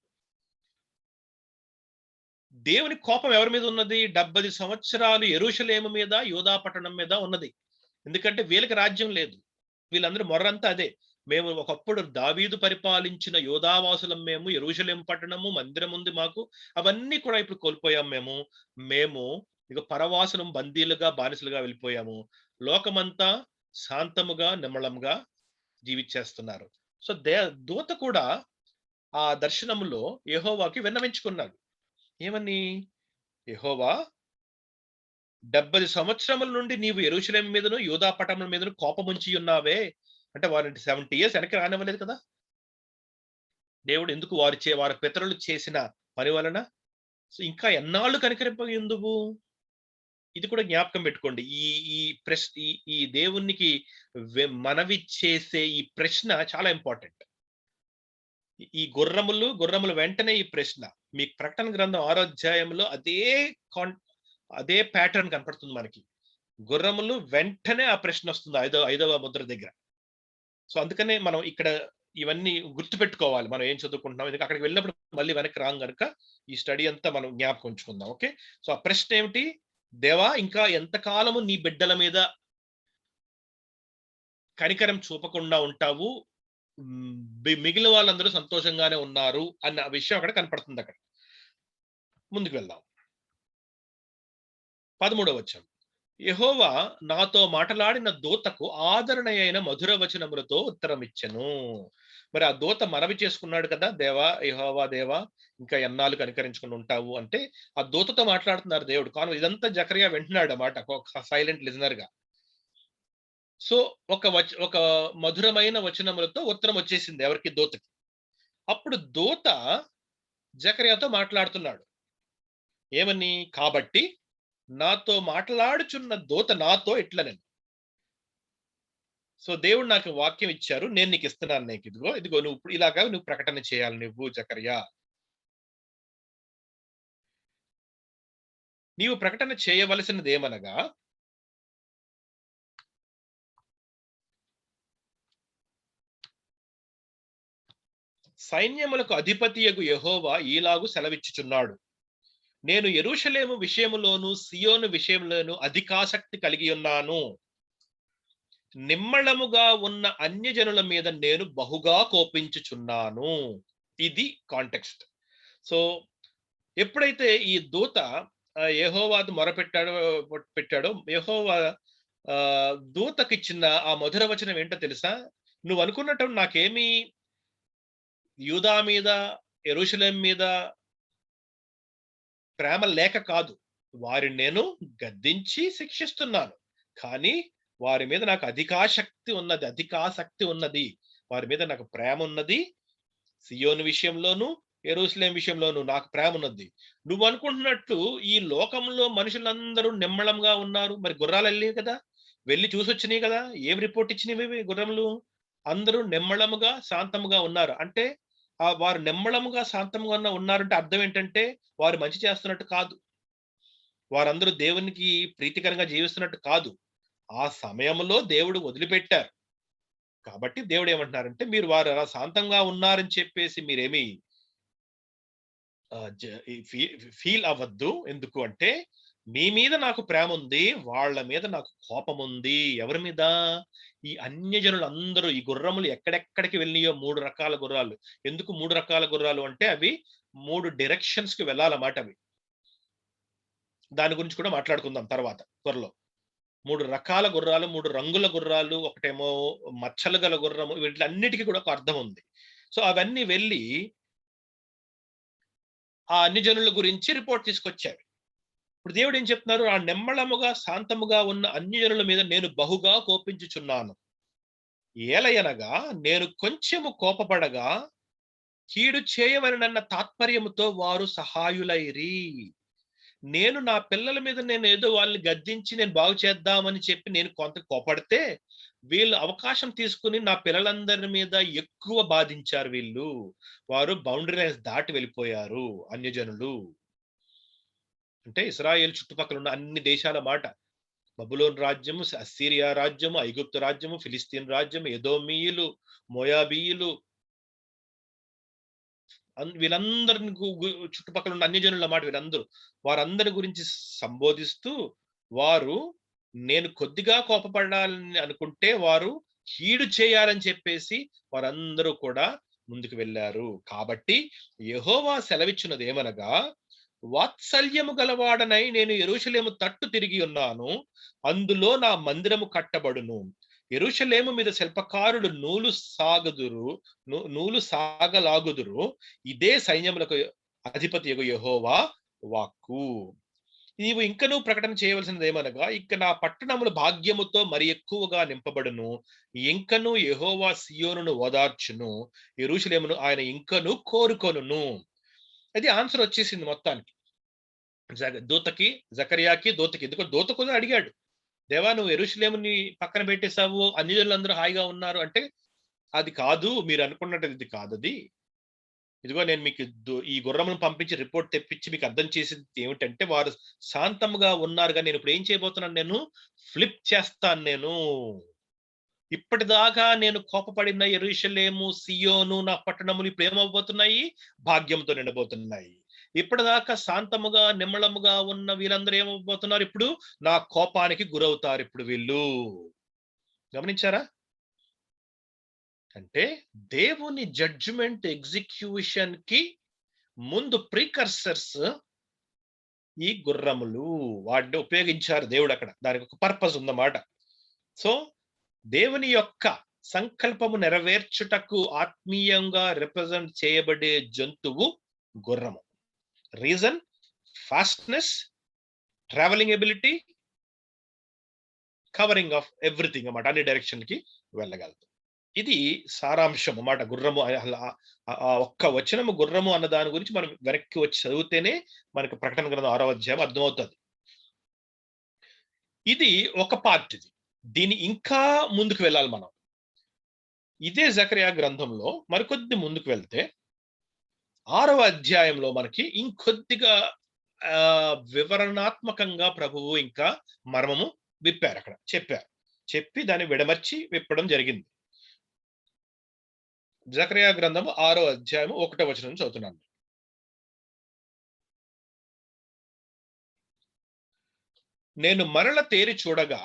దేవుని కోపం ఎవరి మీద ఉన్నది? 70 సంవత్సరాలు యెరూషలేము మీద, యూదా పట్టణం మీద ఉన్నది. ఎందుకంటే వీళ్ళకి రాజ్యం లేదు. వీళ్ళందరూ మొర్రంతా అదే. మేము ఒకప్పుడు దావీదు పరిపాలించిన యూదావాసులం మేము. యెరూషలేము పట్టణము, మందిరం ఉంది మాకు. అవన్నీ కూడా ఇప్పుడు కోల్పోయాం మేము. మేము ఇక పరవాసులం బందీలుగా, బానిసలుగా వెళ్ళిపోయాము. లోకమంతా శాంతముగా, నిమ్మళంగా జీవించేస్తున్నారు. సో, దూత కూడా ఆ దర్శనములో యెహోవాకి విన్నవించుకున్నాడు. ఏమని? యెహోవా 70 సంవత్సరముల నుండి నీవు యెరూషలేము మీదను, యూదా పట్టణముల మీదను కోపముంచి ఉన్నావే. అంటే వారిని 70 ఇయర్స్ వెనక్కి రానివ్వలేదు కదా! దేవుడు ఎందుకు వారి పితరులు చేసిన పని వలన. సో, ఇంకా ఎన్నాళ్ళు కనికరింపయుందువు? ఇది కూడా జ్ఞాపకం పెట్టుకోండి. ఈ ఈ ప్రశ్ ఈ ఈ దేవునికి మనవి చేసే ఈ ప్రశ్న చాలా ఇంపార్టెంట్. గుర్రములు వెంటనే ఈ ప్రశ్న. మీకు ప్రకటన గ్రంథం 6 అధ్యాయంలో అదే ప్యాటర్న్ కనపడుతుంది మనకి. గుర్రములు వెంటనే ఆ ప్రశ్నొస్తుంది ఐదవ ముద్ర దగ్గర. సో, అందుకనే మనం ఇక్కడ ఇవన్నీ గుర్తుపెట్టుకోవాలి. మనం ఏం చదువుకుంటున్నాం. ఎందుకంటే అక్కడికి వెళ్ళినప్పుడు మళ్ళీ వెనక్కి రాం గనుక ఈ స్టడీ అంతా మనం జ్ఞాపకం ఉంచుకుందాం. ఓకే. సో, ఆ ప్రశ్న ఏమిటి? దేవా ఇంకా ఎంత కాలము నీ బిడ్డల మీద కనికరం చూపకుండా ఉంటావు, మిగిలిన వాళ్ళందరూ సంతోషంగానే ఉన్నారు అన్న విషయం అక్కడ కనపడుతుంది. అక్కడ ముందుకు వెళ్దాం. 13వ వచనం. యెహోవా నాతో మాటలాడిన దూతకు ఆదరణ అయిన మధుర వచనములతో ఉత్తరం ఇచ్చెను. మరి ఆ దూత మనవి చేసుకున్నాడు కదా, దేవా యెహోవా దేవా ఇంకా ఎన్నాళ్ళు కనికరించుకుని ఉంటావు అంటే, ఆ దూతతో మాట్లాడుతున్నారు దేవుడు. కానీ ఇదంతా జకరియా వింటున్నాడు అన్నమాట, ఒక సైలెంట్ లిజనర్ గా. సో ఒక మధురమైన వచనములతో ఉత్తరం వచ్చేసింది ఎవరికి? దూతకి. అప్పుడు దూత జకర్యాతో మాట్లాడుతున్నాడు. ఏమని? కాబట్టి నాతో మాట్లాడుచున్న దూత నాతో ఇట్లనెను. సో దేవుడు నాకు వాక్యం ఇచ్చారు, నేను నీకు ఇస్తున్నాను. నీకు ఇదిగో ఇదిగో నువ్వు ఇప్పుడు ఇలాగా నువ్వు ప్రకటన చేయాలి నువ్వు జకర్యా. నీవు ప్రకటన చేయవలసినది ఏమనగా, సైన్యములకు అధిపతియగు యెహోవా ఈలాగు సెలవిచ్చుచున్నాడు. నేను యెరూషలేము విషయములోను సియోను విషయంలోను అధికాసక్తి కలిగి ఉన్నాను. నిమ్మళముగా ఉన్న అన్యజనుల మీద నేను బహుగా కోపించుచున్నాను. ఇది కాంటెక్స్ట్. సో ఎప్పుడైతే ఈ దూత యెహోవాకు పెట్టాడో యెహోవా దూతకిచ్చిన ఆ మధుర వచనం ఏంటో తెలుసా? నువ్వు అనుకున్నట్టు నాకేమీ యూదా మీద, యెరూషలేం మీద ప్రేమ లేక కాదు. వారిని నేను గద్దించి శిక్షిస్తున్నాను. కానీ వారి మీద నాకు అధికాసక్తి ఉన్నది. వారి మీద నాకు ప్రేమ ఉన్నది. సియోను విషయంలోను, యెరూషలేం విషయంలోను నాకు ప్రేమ ఉన్నది. నువ్వు అనుకుంటున్నట్టు ఈ లోకంలో మనుషులందరూ నిమ్మళంగా ఉన్నారు. మరి గుర్రాలు వెళ్ళినాయి కదా, వెళ్ళి చూసొచ్చినాయి కదా, ఏం రిపోర్ట్ ఇచ్చినవి గుర్రములు? అందరూ నిమ్మళముగా శాంతముగా ఉన్నారు. అంటే వారు నిమ్మళముగా శాంతముగా ఉన్నారంటే అర్థం ఏంటంటే వారు మంచి చేస్తున్నట్టు కాదు. వారందరూ దేవునికి ప్రీతికరంగా జీవిస్తున్నట్టు కాదు. ఆ సమయంలో దేవుడు వదిలిపెట్టారు. కాబట్టి దేవుడు ఏమంటున్నారంటే, మీరు వారు అలా శాంతంగా ఉన్నారని చెప్పేసి మీరేమి ఫీల్ అవ్వద్దు. ఎందుకు అంటే మీ మీద నాకు ప్రేమ ఉంది, వాళ్ళ మీద నాకు కోపం ఉంది. ఎవరి మీద? ఈ అన్యజనులందరూ. ఈ గుర్రములు ఎక్కడెక్కడికి వెళ్ళినాయో 3 రకాల గుర్రాలు. ఎందుకు 3 రకాల గుర్రాలు అంటే అవి 3 డైరెక్షన్స్ కి వెళ్ళాలన్నమాట అవి. దాని గురించి కూడా మాట్లాడుకుందాం తర్వాత త్వరలో. 3 రకాల గుర్రాలు, 3 రంగుల గుర్రాలు, ఒకటేమో మచ్చలు గల గుర్రము, వీటిలన్నిటికీ కూడా ఒక అర్థం ఉంది. సో అవన్నీ వెళ్ళి ఆ అన్యజనుల గురించి రిపోర్ట్ తీసుకొచ్చారు. ఇప్పుడు దేవుడు ఏం చెప్తున్నారు? ఆ నెమ్మళముగా శాంతముగా ఉన్న అన్యజనుల మీద నేను బహుగా కోపించుచున్నాను. ఏలయనగా నేను కొంచెము కోపపడగా కీడు చేయవలనన్న తాత్పర్యముతో వారు సహాయులైరి. నేను నా పిల్లల మీద నేను ఏదో వాళ్ళని గద్దించి నేను బాగు చేద్దామని చెప్పి నేను కొంత కోపడితే వీళ్ళు అవకాశం తీసుకుని నా పిల్లలందరి మీద ఎక్కువ బాధించారు. వారు బౌండరీ లైన్స్ దాటి వెళ్ళిపోయారు అన్యజనులు. అంటే ఇశ్రాయేలు చుట్టుపక్కల ఉన్న అన్ని దేశాల మాట. బబులోను రాజ్యము, అస్సీరియా రాజ్యము, ఐగుప్తు రాజ్యము, ఫిలిస్తీన్ రాజ్యం, ఎదోమీయులు, మోయాబీయులు, వీళ్ళందరిని చుట్టుపక్కల ఉన్న అన్యజనుల మాట వీళ్ళందరూ. వారందరి గురించి సంబోధిస్తూ వారు నేను కొద్దిగా కోపపడాలని అనుకుంటే వారు కీడు చేయాలని చెప్పేసి వారందరూ కూడా ముందుకు వెళ్ళారు. కాబట్టి యెహోవా సెలవిచ్చినది ఏమనగా, వాత్సల్యము గలవాడనై నేను యెరూషలేము తట్టు తిరిగి ఉన్నాను, అందులో నా మందిరము కట్టబడును. యెరూషలేము మీద శిల్పకారులు నూలు సాగలాగుదురు. ఇదే సైన్యములకు అధిపతియగు యెహోవా వాక్కు. నీవు ఇంకనూ ప్రకటన చేయవలసినది ఏమనగా, ఇక నా పట్టణములు భాగ్యముతో మరి ఎక్కువగా నింపబడును. ఇంకను యెహోవా సియోనును ఓదార్చును, యెరూషలేమును ఆయన ఇంకను కోరుకొనును. అది ఆన్సర్ వచ్చేసింది మొత్తానికి. దూతకి, జకర్యాకి, దూతకి. ఎందుకంటే దూత కూడా అడిగాడు, దేవా నువ్వు యెరూషలేముని పక్కన పెట్టేశావు, అన్యజనులందరూ హాయిగా ఉన్నారు అంటే, అది కాదు, మీరు అనుకున్నట్టు ఇది కాదది. ఇదిగో నేను మీకు ఈ గుర్రమును పంపించి రిపోర్ట్ తెప్పించి మీకు అర్థం చేసింది ఏమిటంటే, వారు శాంతముగా ఉన్నారుగా, నేను ఇప్పుడు ఏం చేయబోతున్నాను? నేను ఫ్లిప్ చేస్తాను. నేను ఇప్పటిదాకా నేను కోపపడిన యెరూషలేము, సియోను, నా పట్టణములు ఇప్పుడు ఏమవబోతున్నాయి? భాగ్యంతో నిండబోతున్నాయి. ఇప్పటిదాకా శాంతముగా నిమ్మళముగా ఉన్న వీళ్ళందరూ ఏమవబోతున్నారు? ఇప్పుడు నా కోపానికి గురవుతారు ఇప్పుడు వీళ్ళు. గమనించారా? అంటే దేవుని జడ్జిమెంట్ ఎగ్జిక్యూషన్ కి ముందు ప్రీకర్సర్స్ ఈ గుర్రములు. వాటిని ఉపయోగించారు దేవుడు అక్కడ. దానికి ఒక పర్పస్ ఉందన్నమాట. సో దేవుని యొక్క సంకల్పము నెరవేర్చుటకు ఆత్మీయంగా రిప్రజెంట్ చేయబడే జంతువు గుర్రము. Reason fastness, travelling ability, covering of everything అన్నమాట. అన్ని డైరెక్షన్ కి వెళ్ళగలదు. ఇది సారాంశం అన్నమాట. గుర్రము ఆ ఒక్క వచనము గుర్రము అన్న దాని గురించి మనం వెనక్కి వచ్చి చదివితేనే మనకు ప్రకటన గ్రంథం 6వ అధ్యాయం అర్థమవుతుంది. ఇది ఒక పార్ట్. దీని ఇంకా ముందుకు వెళ్ళాలి మనం. ఇదే జకరియా గ్రంథంలో మరికొద్ది ముందుకు వెళ్తే 6వ అధ్యాయంలో మనకి ఇంకొద్దిగా వివరణాత్మకంగా ప్రభువు ఇంకా మర్మము విప్పారు. అక్కడ చెప్పి దాన్ని విడమర్చి విప్పడం జరిగింది. జకరియా గ్రంథము 6వ అధ్యాయము 1వ వచనం చదువుతున్నాను. నేను మరల తేరి చూడగా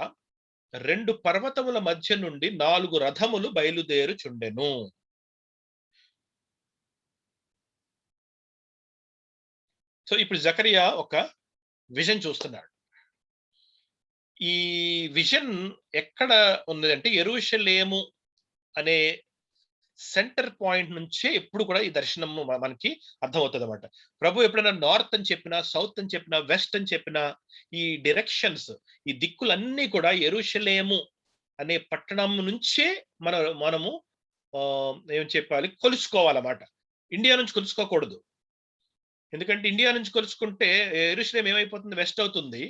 2 పర్వతముల మధ్య నుండి 4 రథములు బయలుదేరుచుండెను. సో ఇప్పుడు జకరియా ఒక విజన్ చూస్తున్నాడు. ఈ విజన్ ఎక్కడ ఉన్నదంటే యెరూషలేము అనే సెంటర్ పాయింట్ నుంచే ఎప్పుడు కూడా ఈ దర్శనము మనకి అర్థమవుతుంది అన్నమాట. ప్రభు ఎప్పుడైనా నార్త్ అని చెప్పినా, సౌత్ అని చెప్పినా, వెస్ట్ అని చెప్పినా, ఈ డైరెక్షన్స్, ఈ దిక్కులన్నీ కూడా యెరూషలేము అనే పట్టణం నుంచే మనము ఏం చెప్పాలి, కొలుసుకోవాలన్నమాట. ఇండియా నుంచి కొలుసుకోకూడదు. ఎందుకంటే ఇండియా నుంచి కొలుసుకుంటే యెరూషలేం ఏమైపోతుంది, వెస్ట్ అవుతుంది,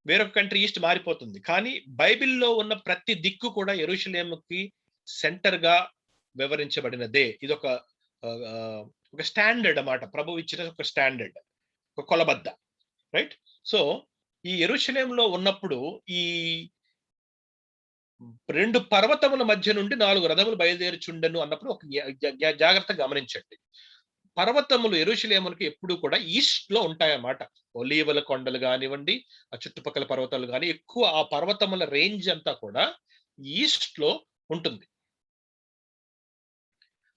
వేరొక కంట్రీ ఈస్ట్ మారిపోతుంది. కానీ బైబిల్లో ఉన్న ప్రతి దిక్కు కూడా యెరూషలేముకి సెంటర్ గా వివరించబడినదే. ఇది ఒక స్టాండర్డ్ అన్నమాట. ప్రభు ఇచ్చిన ఒక స్టాండర్డ్, ఒక కొలబద్ద, రైట్? సో ఈ యెరూషలేంలో ఉన్నప్పుడు ఈ 2 పర్వతముల మధ్య నుండి 4 రథములు బయలుదేరుచుండెను అన్నప్పుడు ఒక జాగ్రత్తగా గమనించండి. పర్వతములు యెరూషలేమునికి ఎప్పుడు కూడా ఈస్ట్ లో ఉంటాయన్నమాట. ఒలీవల కొండలు కానివ్వండి, ఆ చుట్టుపక్కల పర్వతాలు కానీ, ఎక్కువ ఆ పర్వతముల రేంజ్ అంతా కూడా ఈస్ట్ లో ఉంటుంది.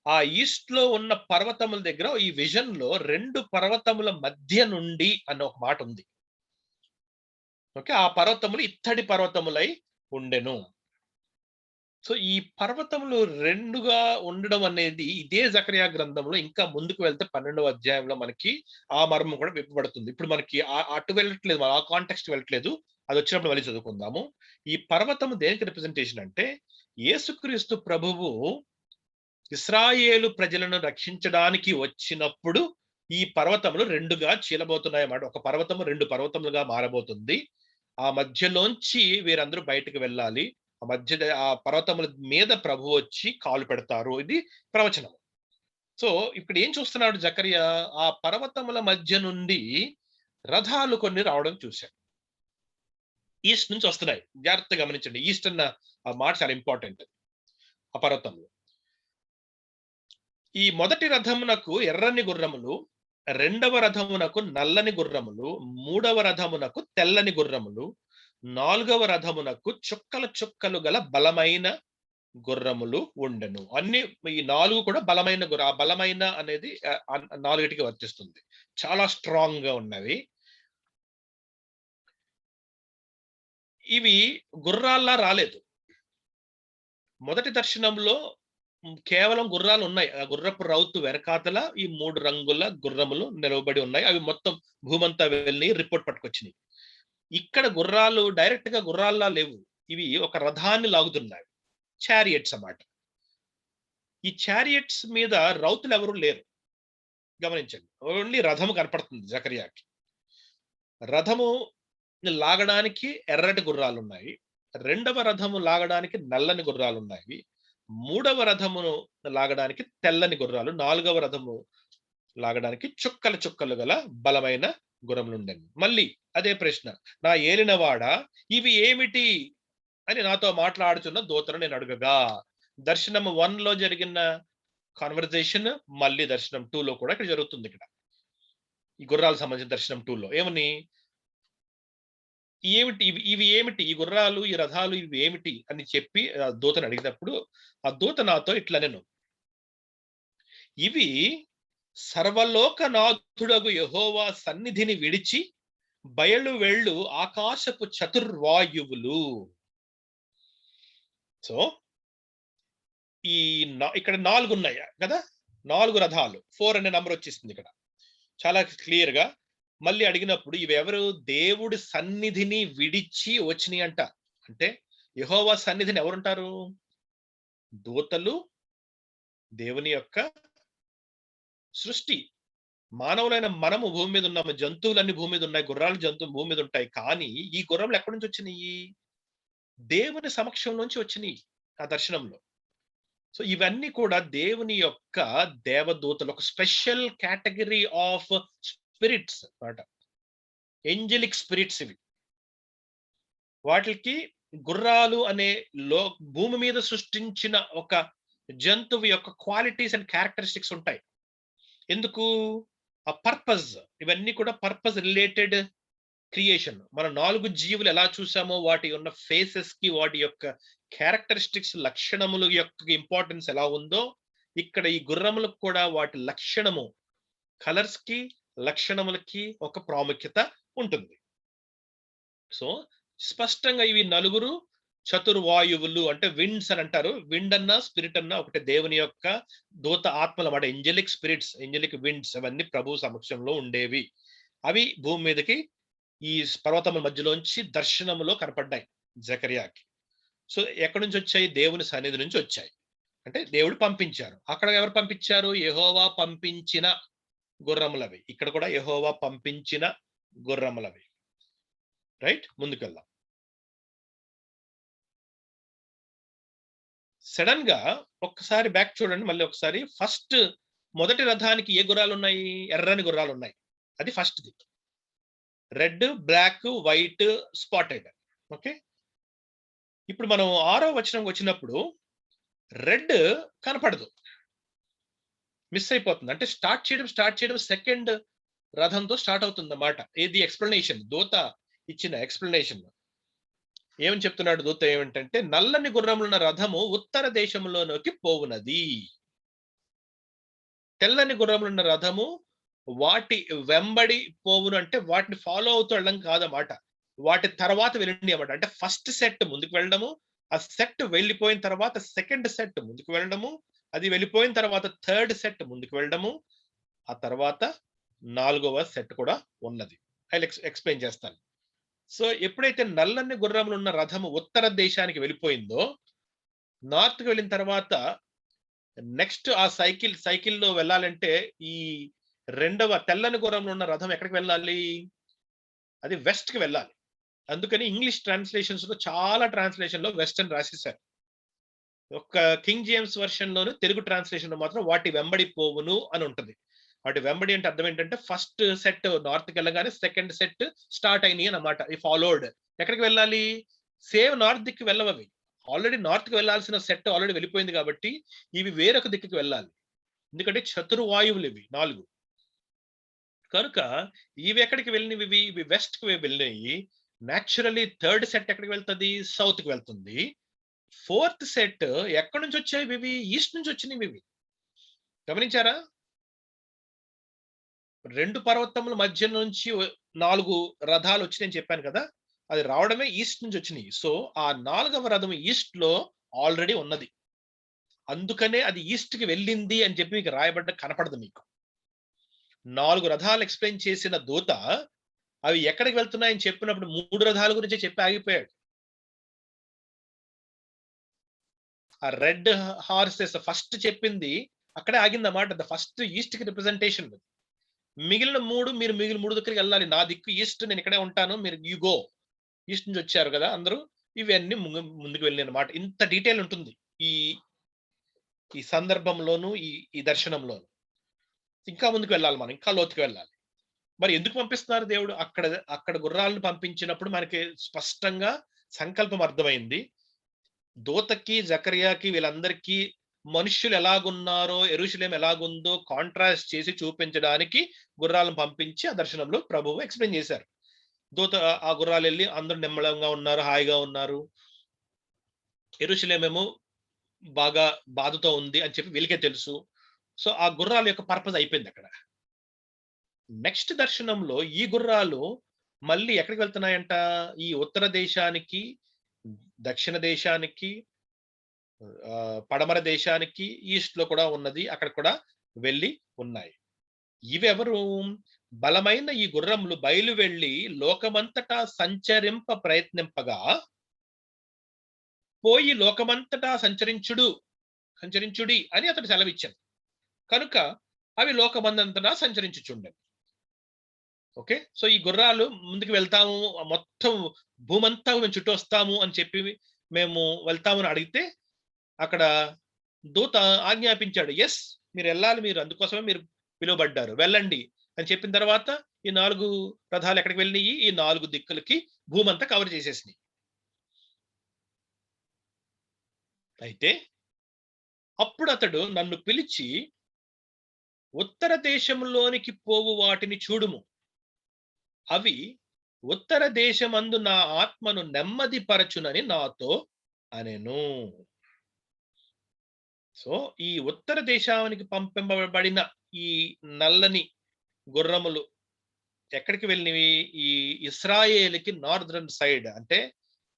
ఆ ఈస్ట్ లో ఉన్న పర్వతముల దగ్గర ఈ విజన్ లో 2 పర్వతముల మధ్య నుండి అన్న ఒక మాట ఉంది. ఓకే, ఆ పర్వతములు ఇత్తడి పర్వతములై ఉండెను. సో ఈ పర్వతములు 2గా ఉండడం అనేది ఇదే జకరియా గ్రంథంలో ఇంకా ముందుకు వెళ్తే 12వ అధ్యాయంలో మనకి ఆ మర్మం కూడా విప్పబడుతుంది. ఇప్పుడు మనకి అటు వెళ్ళట్లేదు, ఆ కాంటెక్స్ట్ వెళ్ళట్లేదు, అది వచ్చినప్పుడు మళ్ళీ చదువుకుందాము. ఈ పర్వతము దేనికి రిప్రజెంటేషన్ అంటే యేసుక్రీస్తు ప్రభువు ఇశ్రాయేలు ప్రజలను రక్షించడానికి వచ్చినప్పుడు ఈ పర్వతములు 2గా చీలబోతున్నాయి అన్నమాట. ఒక పర్వతము 2 పర్వతములుగా మారబోతుంది. ఆ మధ్యలోంచి వీరందరూ బయటకు వెళ్ళాలి. ఆ పర్వతముల మీద ప్రభు వచ్చి కాలు పెడతారు. ఇది ప్రవచనం. సో ఇప్పుడు ఏం చూస్తున్నాడు జకరియా? ఆ పర్వతముల మధ్య నుండి రథాలు కొన్ని రావడం చూశాడు. ఈస్ట్ నుంచి వస్తున్నాయి. జాగ్రత్తగా గమనించండి. ఈస్ట్ అన్న ఆ మాట చాలా ఇంపార్టెంట్. ఆ పర్వతంలో ఈ మొదటి రథమునకు ఎర్రని గుర్రములు, 2వ రథమునకు నల్లని గుర్రములు, 3వ రథమునకు తెల్లని గుర్రములు, 4వ రథమునకు చుక్కల చుక్కలు గల బలమైన గుర్రములు ఉండెను. అన్ని ఈ 4 కూడా బలమైన ఆ బలమైన అనేది 4టికి వర్తిస్తుంది. చాలా స్ట్రాంగ్ గా ఉన్నవి. ఇవి గుర్రాల్లా రాలేదు. మొదటి దర్శనంలో కేవలం గుర్రాలు ఉన్నాయి. ఆ గుర్రపు రౌతు వెనకాతల ఈ 3 రంగుల గుర్రములు నిలవబడి ఉన్నాయి. అవి మొత్తం భూమంతా వెళ్ళి రిపోర్ట్ పట్టుకొచ్చినాయి. ఇక్కడ గుర్రాలు డైరెక్ట్ గా గుర్రాల్లా లేవు. ఇవి ఒక రథాన్ని లాగుతున్నాయి. చారియట్స్ అన్నమాట. ఈ చారియట్స్ మీద రౌతులు ఎవరు లేరు. గమనించండి. ఓన్లీ రథము కనపడుతుంది జకరియాకి. రథము లాగడానికి ఎర్రటి గుర్రాలు ఉన్నాయి. 2వ రథము లాగడానికి నల్లని గుర్రాలు ఉన్నాయి. 3వ రథమును లాగడానికి తెల్లని గుర్రాలు, 4వ రథము లాగడానికి చుక్కలు చుక్కలు గల బలమైన గుర్రములు ఉండేవి. మళ్ళీ అదే ప్రశ్న, నా ఏలినవాడ ఇవి ఏమిటి అని నాతో మాట్లాడుతున్న దూతను నేను అడగగా, దర్శనం 1లో జరిగిన కాన్వర్జేషన్ మళ్ళీ దర్శనం 2లో కూడా ఇక్కడ జరుగుతుంది. ఇక్కడ ఈ గుర్రాలకు సంబంధించిన దర్శనం 2లో ఏమని, ఏమిటి ఇవి ఇవి ఏమిటి ఈ గుర్రాలు ఈ రథాలు ఇవి ఏమిటి అని చెప్పి ఆ దూతను అడిగినప్పుడు ఆ దూత నాతో ఇట్లా నేను ఇవి సర్వలోకనాథుడగు యెహోవా సన్నిధిని విడిచి బయలు వెళ్ళు ఆకాశపు చతుర్వాయువులు. సో ఈ ఇక్కడ 4 ఉన్నాయి కదా, 4 రథాలు 4 అనే నంబర్ వచ్చేసింది ఇక్కడ చాలా క్లియర్ గా. మళ్ళీ అడిగినప్పుడు ఇవెవరు దేవుడి సన్నిధిని విడిచి వచ్చినాయి అంట. అంటే యెహోవా సన్నిధిని ఎవరుంటారు? దూతలు, దేవుని యొక్క సృష్టి. మానవులైన మనము భూమి మీద ఉన్నాము, జంతువులన్నీ భూమి మీద ఉన్నాయి, గుర్రాలు జంతువులు భూమి మీద ఉంటాయి. కానీ ఈ గుర్రములు ఎక్కడి నుంచి వచ్చినాయి? దేవుని సమక్షం నుంచి వచ్చినాయి ఆ దర్శనంలో. సో ఇవన్నీ కూడా దేవుని యొక్క దేవదూతలు, ఒక స్పెషల్ కేటగిరీ ఆఫ్ స్పిరిట్స్ అన్నమాట. ఏంజెలిక్ స్పిరిట్స్ ఇవి. వాటికి గుర్రాలు అనే భూమి మీద సృష్టించిన ఒక జంతువు యొక్క క్వాలిటీస్ అండ్ క్యారెక్టరిస్టిక్స్ ఉంటాయి. ఎందుకు? ఆ పర్పస్. ఇవన్నీ కూడా పర్పస్ రిలేటెడ్ క్రియేషన్. మన 4 జీవులు ఎలా చూసామో వాటి ఉన్న ఫేసెస్ కి వాటి యొక్క క్యారెక్టరిస్టిక్స్ లక్షణముల యొక్క ఇంపార్టెన్స్ ఎలా ఉందో ఇక్కడ ఈ గుర్రములకు కూడా వాటి లక్షణము, కలర్స్ కి లక్షణములకి ఒక ప్రాముఖ్యత ఉంటుంది. సో స్పష్టంగా ఇవి నలుగురు చతుర్వాయువులు అంటే విండ్స్ అని అంటారు. విండ్ అన్నా స్పిరిట్ అన్నా ఒకటే, దేవుని యొక్క దూత ఆత్మలు అన్నమాట. ఏంజెలిక్ స్పిరిట్స్, ఏంజెలిక్ విండ్స్ అవన్నీ ప్రభు సమక్షంలో ఉండేవి. అవి భూమి మీదకి ఈ పర్వతముల మధ్యలోంచి దర్శనములో కనపడ్డాయి జకర్యాకి. సో ఎక్కడి నుంచి వచ్చాయి? దేవుని సన్నిధి నుంచి వచ్చాయి. అంటే దేవుడు పంపించారు. అక్కడ ఎవరు పంపించారు? యెహోవా పంపించిన గుర్రములవి. ఇక్కడ కూడా యెహోవా పంపించిన గుర్రములవి. రైట్, ముందుకెళ్దాం. సడన్ గా ఒక్కసారి బ్యాక్ చూడండి, మళ్ళీ ఒకసారి. ఫస్ట్ మొదటి రథానికి ఏ గుర్రాలు ఉన్నాయి? ఎర్రని గుర్రాలు ఉన్నాయి. అది ఫస్ట్ ది. Red, black, white, spotted. Okay, ఇప్పుడు మనం 6వ వచనం వచ్చినప్పుడు రెడ్ కనపడదు, మిస్ అయిపోతుంది. అంటే స్టార్ట్ చేయడం సెకండ్ రథంతో స్టార్ట్ అవుతుంది అన్నమాట. ఇది ఎక్స్ప్లెనేషన్, దూత ఇచ్చిన ఎక్స్ప్లెనేషన్. ఏమని చెప్తున్నాడు దూత? ఏమిటంటే నల్లని గుర్రములున్న రథము ఉత్తర దేశంలోనికి పోవునది. తెల్లని గుర్రములున్న రథము వాటి వెంబడి పోవును. అంటే వాటిని ఫాలో అవుతూ వెళ్ళడం కాదన్నమాట, వాటి తర్వాత వెళ్ళండి అన్నమాట. అంటే ఫస్ట్ సెట్ ముందుకు వెళ్ళడము, ఆ సెట్ వెళ్ళిపోయిన తర్వాత సెకండ్ సెట్ ముందుకు వెళ్ళడము, అది వెళ్ళిపోయిన తర్వాత థర్డ్ సెట్ ముందుకు వెళ్ళడము, ఆ తర్వాత 4వ సెట్ కూడా ఉన్నది. ఎక్స్ప్లెయిన్ చేస్తాను. సో ఎప్పుడైతే నల్లని గుర్రములు ఉన్న రథము ఉత్తర దేశానికి వెళ్ళిపోయిందో, నార్త్ కి వెళ్ళిన తర్వాత నెక్స్ట్ ఆ సైకిల్లో వెళ్ళాలంటే ఈ రెండవ తెల్లని గుర్రంలో ఉన్న రథం ఎక్కడికి వెళ్ళాలి? అది వెస్ట్ కి వెళ్ళాలి. అందుకని ఇంగ్లీష్ ట్రాన్స్లేషన్స్ లో చాలా ట్రాన్స్లేషన్ లో వెస్ట్ అని రాసేసారు. ఒక కింగ్ జేమ్స్ వర్షన్ లోను, తెలుగు ట్రాన్స్లేషన్ లో మాత్రం వాటి వెంబడి పోవును అని ఉంటుంది. వాటి వెంబడి అంటే అర్థం ఏంటంటే ఫస్ట్ సెట్ నార్త్ కి వెళ్ళగానే సెకండ్ సెట్ స్టార్ట్ అయినాయి అన్నమాట. ఈ ఫాలోడ్ ఎక్కడికి వెళ్ళాలి? సేమ్ నార్త్ దిక్కు వెళ్ళవవి. ఆల్రెడీ నార్త్ కి వెళ్ళాల్సిన సెట్ ఆల్రెడీ వెళ్ళిపోయింది కాబట్టి ఇవి వేరొక దిక్కుకి వెళ్ళాలి. ఎందుకంటే చతుర్వాయువులు ఇవి 4 కనుక ఇవి ఎక్కడికి వెళ్ళినవి? ఇవి వెస్ట్ కి వెళ్ళినాయి. న్యాచురల్లీ థర్డ్ సెట్ ఎక్కడికి వెళ్తుంది? సౌత్ కి వెళ్తుంది. ఫోర్త్ సెట్ ఎక్కడి నుంచి వచ్చాయి? ఇవి ఈస్ట్ నుంచి వచ్చినవి. ఇవి గమనించారా? 2 పర్వతముల మధ్య నుంచి 4 రథాలు వచ్చినాయని చెప్పాను కదా, అది రావడమే ఈస్ట్ నుంచి వచ్చినాయి. సో ఆ 4వ రథం ఈస్ట్ లో ఆల్రెడీ ఉన్నది. అందుకనే అది ఈస్ట్ కి వెళ్ళింది అని చెప్పి మీకు రాయబడ్డ కనపడదు మీకు. 4 రథాలు ఎక్స్ప్లెయిన్ చేసిన దూత అవి ఎక్కడికి వెళ్తున్నాయని చెప్పినప్పుడు 3 రథాల గురించి చెప్పి ఆగిపోయాడు. ఆ రెడ్ హార్సెస్ ఫస్ట్ చెప్పింది అక్కడే ఆగిందన్నమాట. ద ఫస్ట్ ఈస్ట్ కి రిప్రజెంటేషన్. మిగిలిన 3 మిగిలిన 3 దగ్గరికి వెళ్ళాలి. నా దిక్కు ఈస్ట్, నేను ఇక్కడే ఉంటాను, మీరు యు గో. ఈస్ట్ నుంచి వచ్చారు కదా అందరూ, ఇవన్నీ ముందుకు వెళ్ళినాయి అన్నమాట. ఇంత డీటెయిల్ ఉంటుంది ఈ ఈ సందర్భంలోను, ఈ దర్శనంలోను. ఇంకా ముందుకు వెళ్ళాలి మనం, ఇంకా లోతుకు వెళ్ళాలి. మరి ఎందుకు పంపిస్తున్నారు దేవుడు? అక్కడ గుర్రాలను పంపించినప్పుడు మనకి స్పష్టంగా సంకల్పం అర్థమైంది. దూతకి, జకర్యాకి, వీళ్ళందరికీ మనుష్యులు ఎలాగున్నారో, యెరూషలేము ఎలాగుందో కాంట్రాస్ట్ చేసి చూపించడానికి గుర్రాలను పంపించి ఆ దర్శనంలో ప్రభువు ఎక్స్ప్లెయిన్ చేశారు. దూత ఆ గుర్రాలు వెళ్ళి అందరూ నిమ్మలంగా ఉన్నారు, హాయిగా ఉన్నారు. యెరూషలేమేమో బాగా బాధతో ఉంది అని చెప్పి వీళ్ళకే తెలుసు. సో ఆ గుర్రాల యొక్క పర్పస్ అయిపోయింది అక్కడ. నెక్స్ట్ దర్శనంలో ఈ గుర్రాలు మళ్ళీ ఎక్కడికి వెళ్తున్నాయంట? ఈ ఉత్తర దేశానికి, దక్షిణ దేశానికి, పడమర దేశానికి, ఈస్ట్ లో కూడా ఉన్నది. అక్కడ కూడా వెళ్ళి ఉన్నాయి. ఇవెవరు? బలమైన ఈ గుర్రములు బయలు వెళ్లి లోకమంతటా సంచరింప ప్రయత్నింపగా, పోయి లోకమంతటా సంచరించుడి అని అతడు సెలవిచ్చాను. కనుక అవి లోకమందంతటా సంచరించుచుండెను. ఓకే. సో ఈ గుర్రాలు ముందుకు వెళ్తాము, మొత్తం భూమంతా మేము చుట్టొస్తాము అని చెప్పి మేము వెళ్తామని అడిగితే, అక్కడ దూత ఆజ్ఞాపించాడు. యెస్, మీరెళ్ళాలి. మీరు అందుకోసమే మీరు పిలువబడ్డారు. వెళ్ళండి అని చెప్పిన తర్వాత ఈ 4 రథాలు ఎక్కడికి వెళ్ళినియి? ఈ 4 దిక్కులకి భూమంతా కవర్ చేసేసినియి. అయితే అప్పుడతడు నన్ను పిలిచి, ఉత్తర దేశంలోనికి పోవు వాటిని చూడుము. అవి ఉత్తర దేశమందు నా ఆత్మను నెమ్మది పరచునని నాతో అనెను. సో ఈ ఉత్తర దేశానికి పంపింపబడిన ఈ నల్లని గుర్రములు ఎక్కడికి వెళ్ళినవి? ఈ ఇస్రాయేలుకి నార్దర్న్ సైడ్, అంటే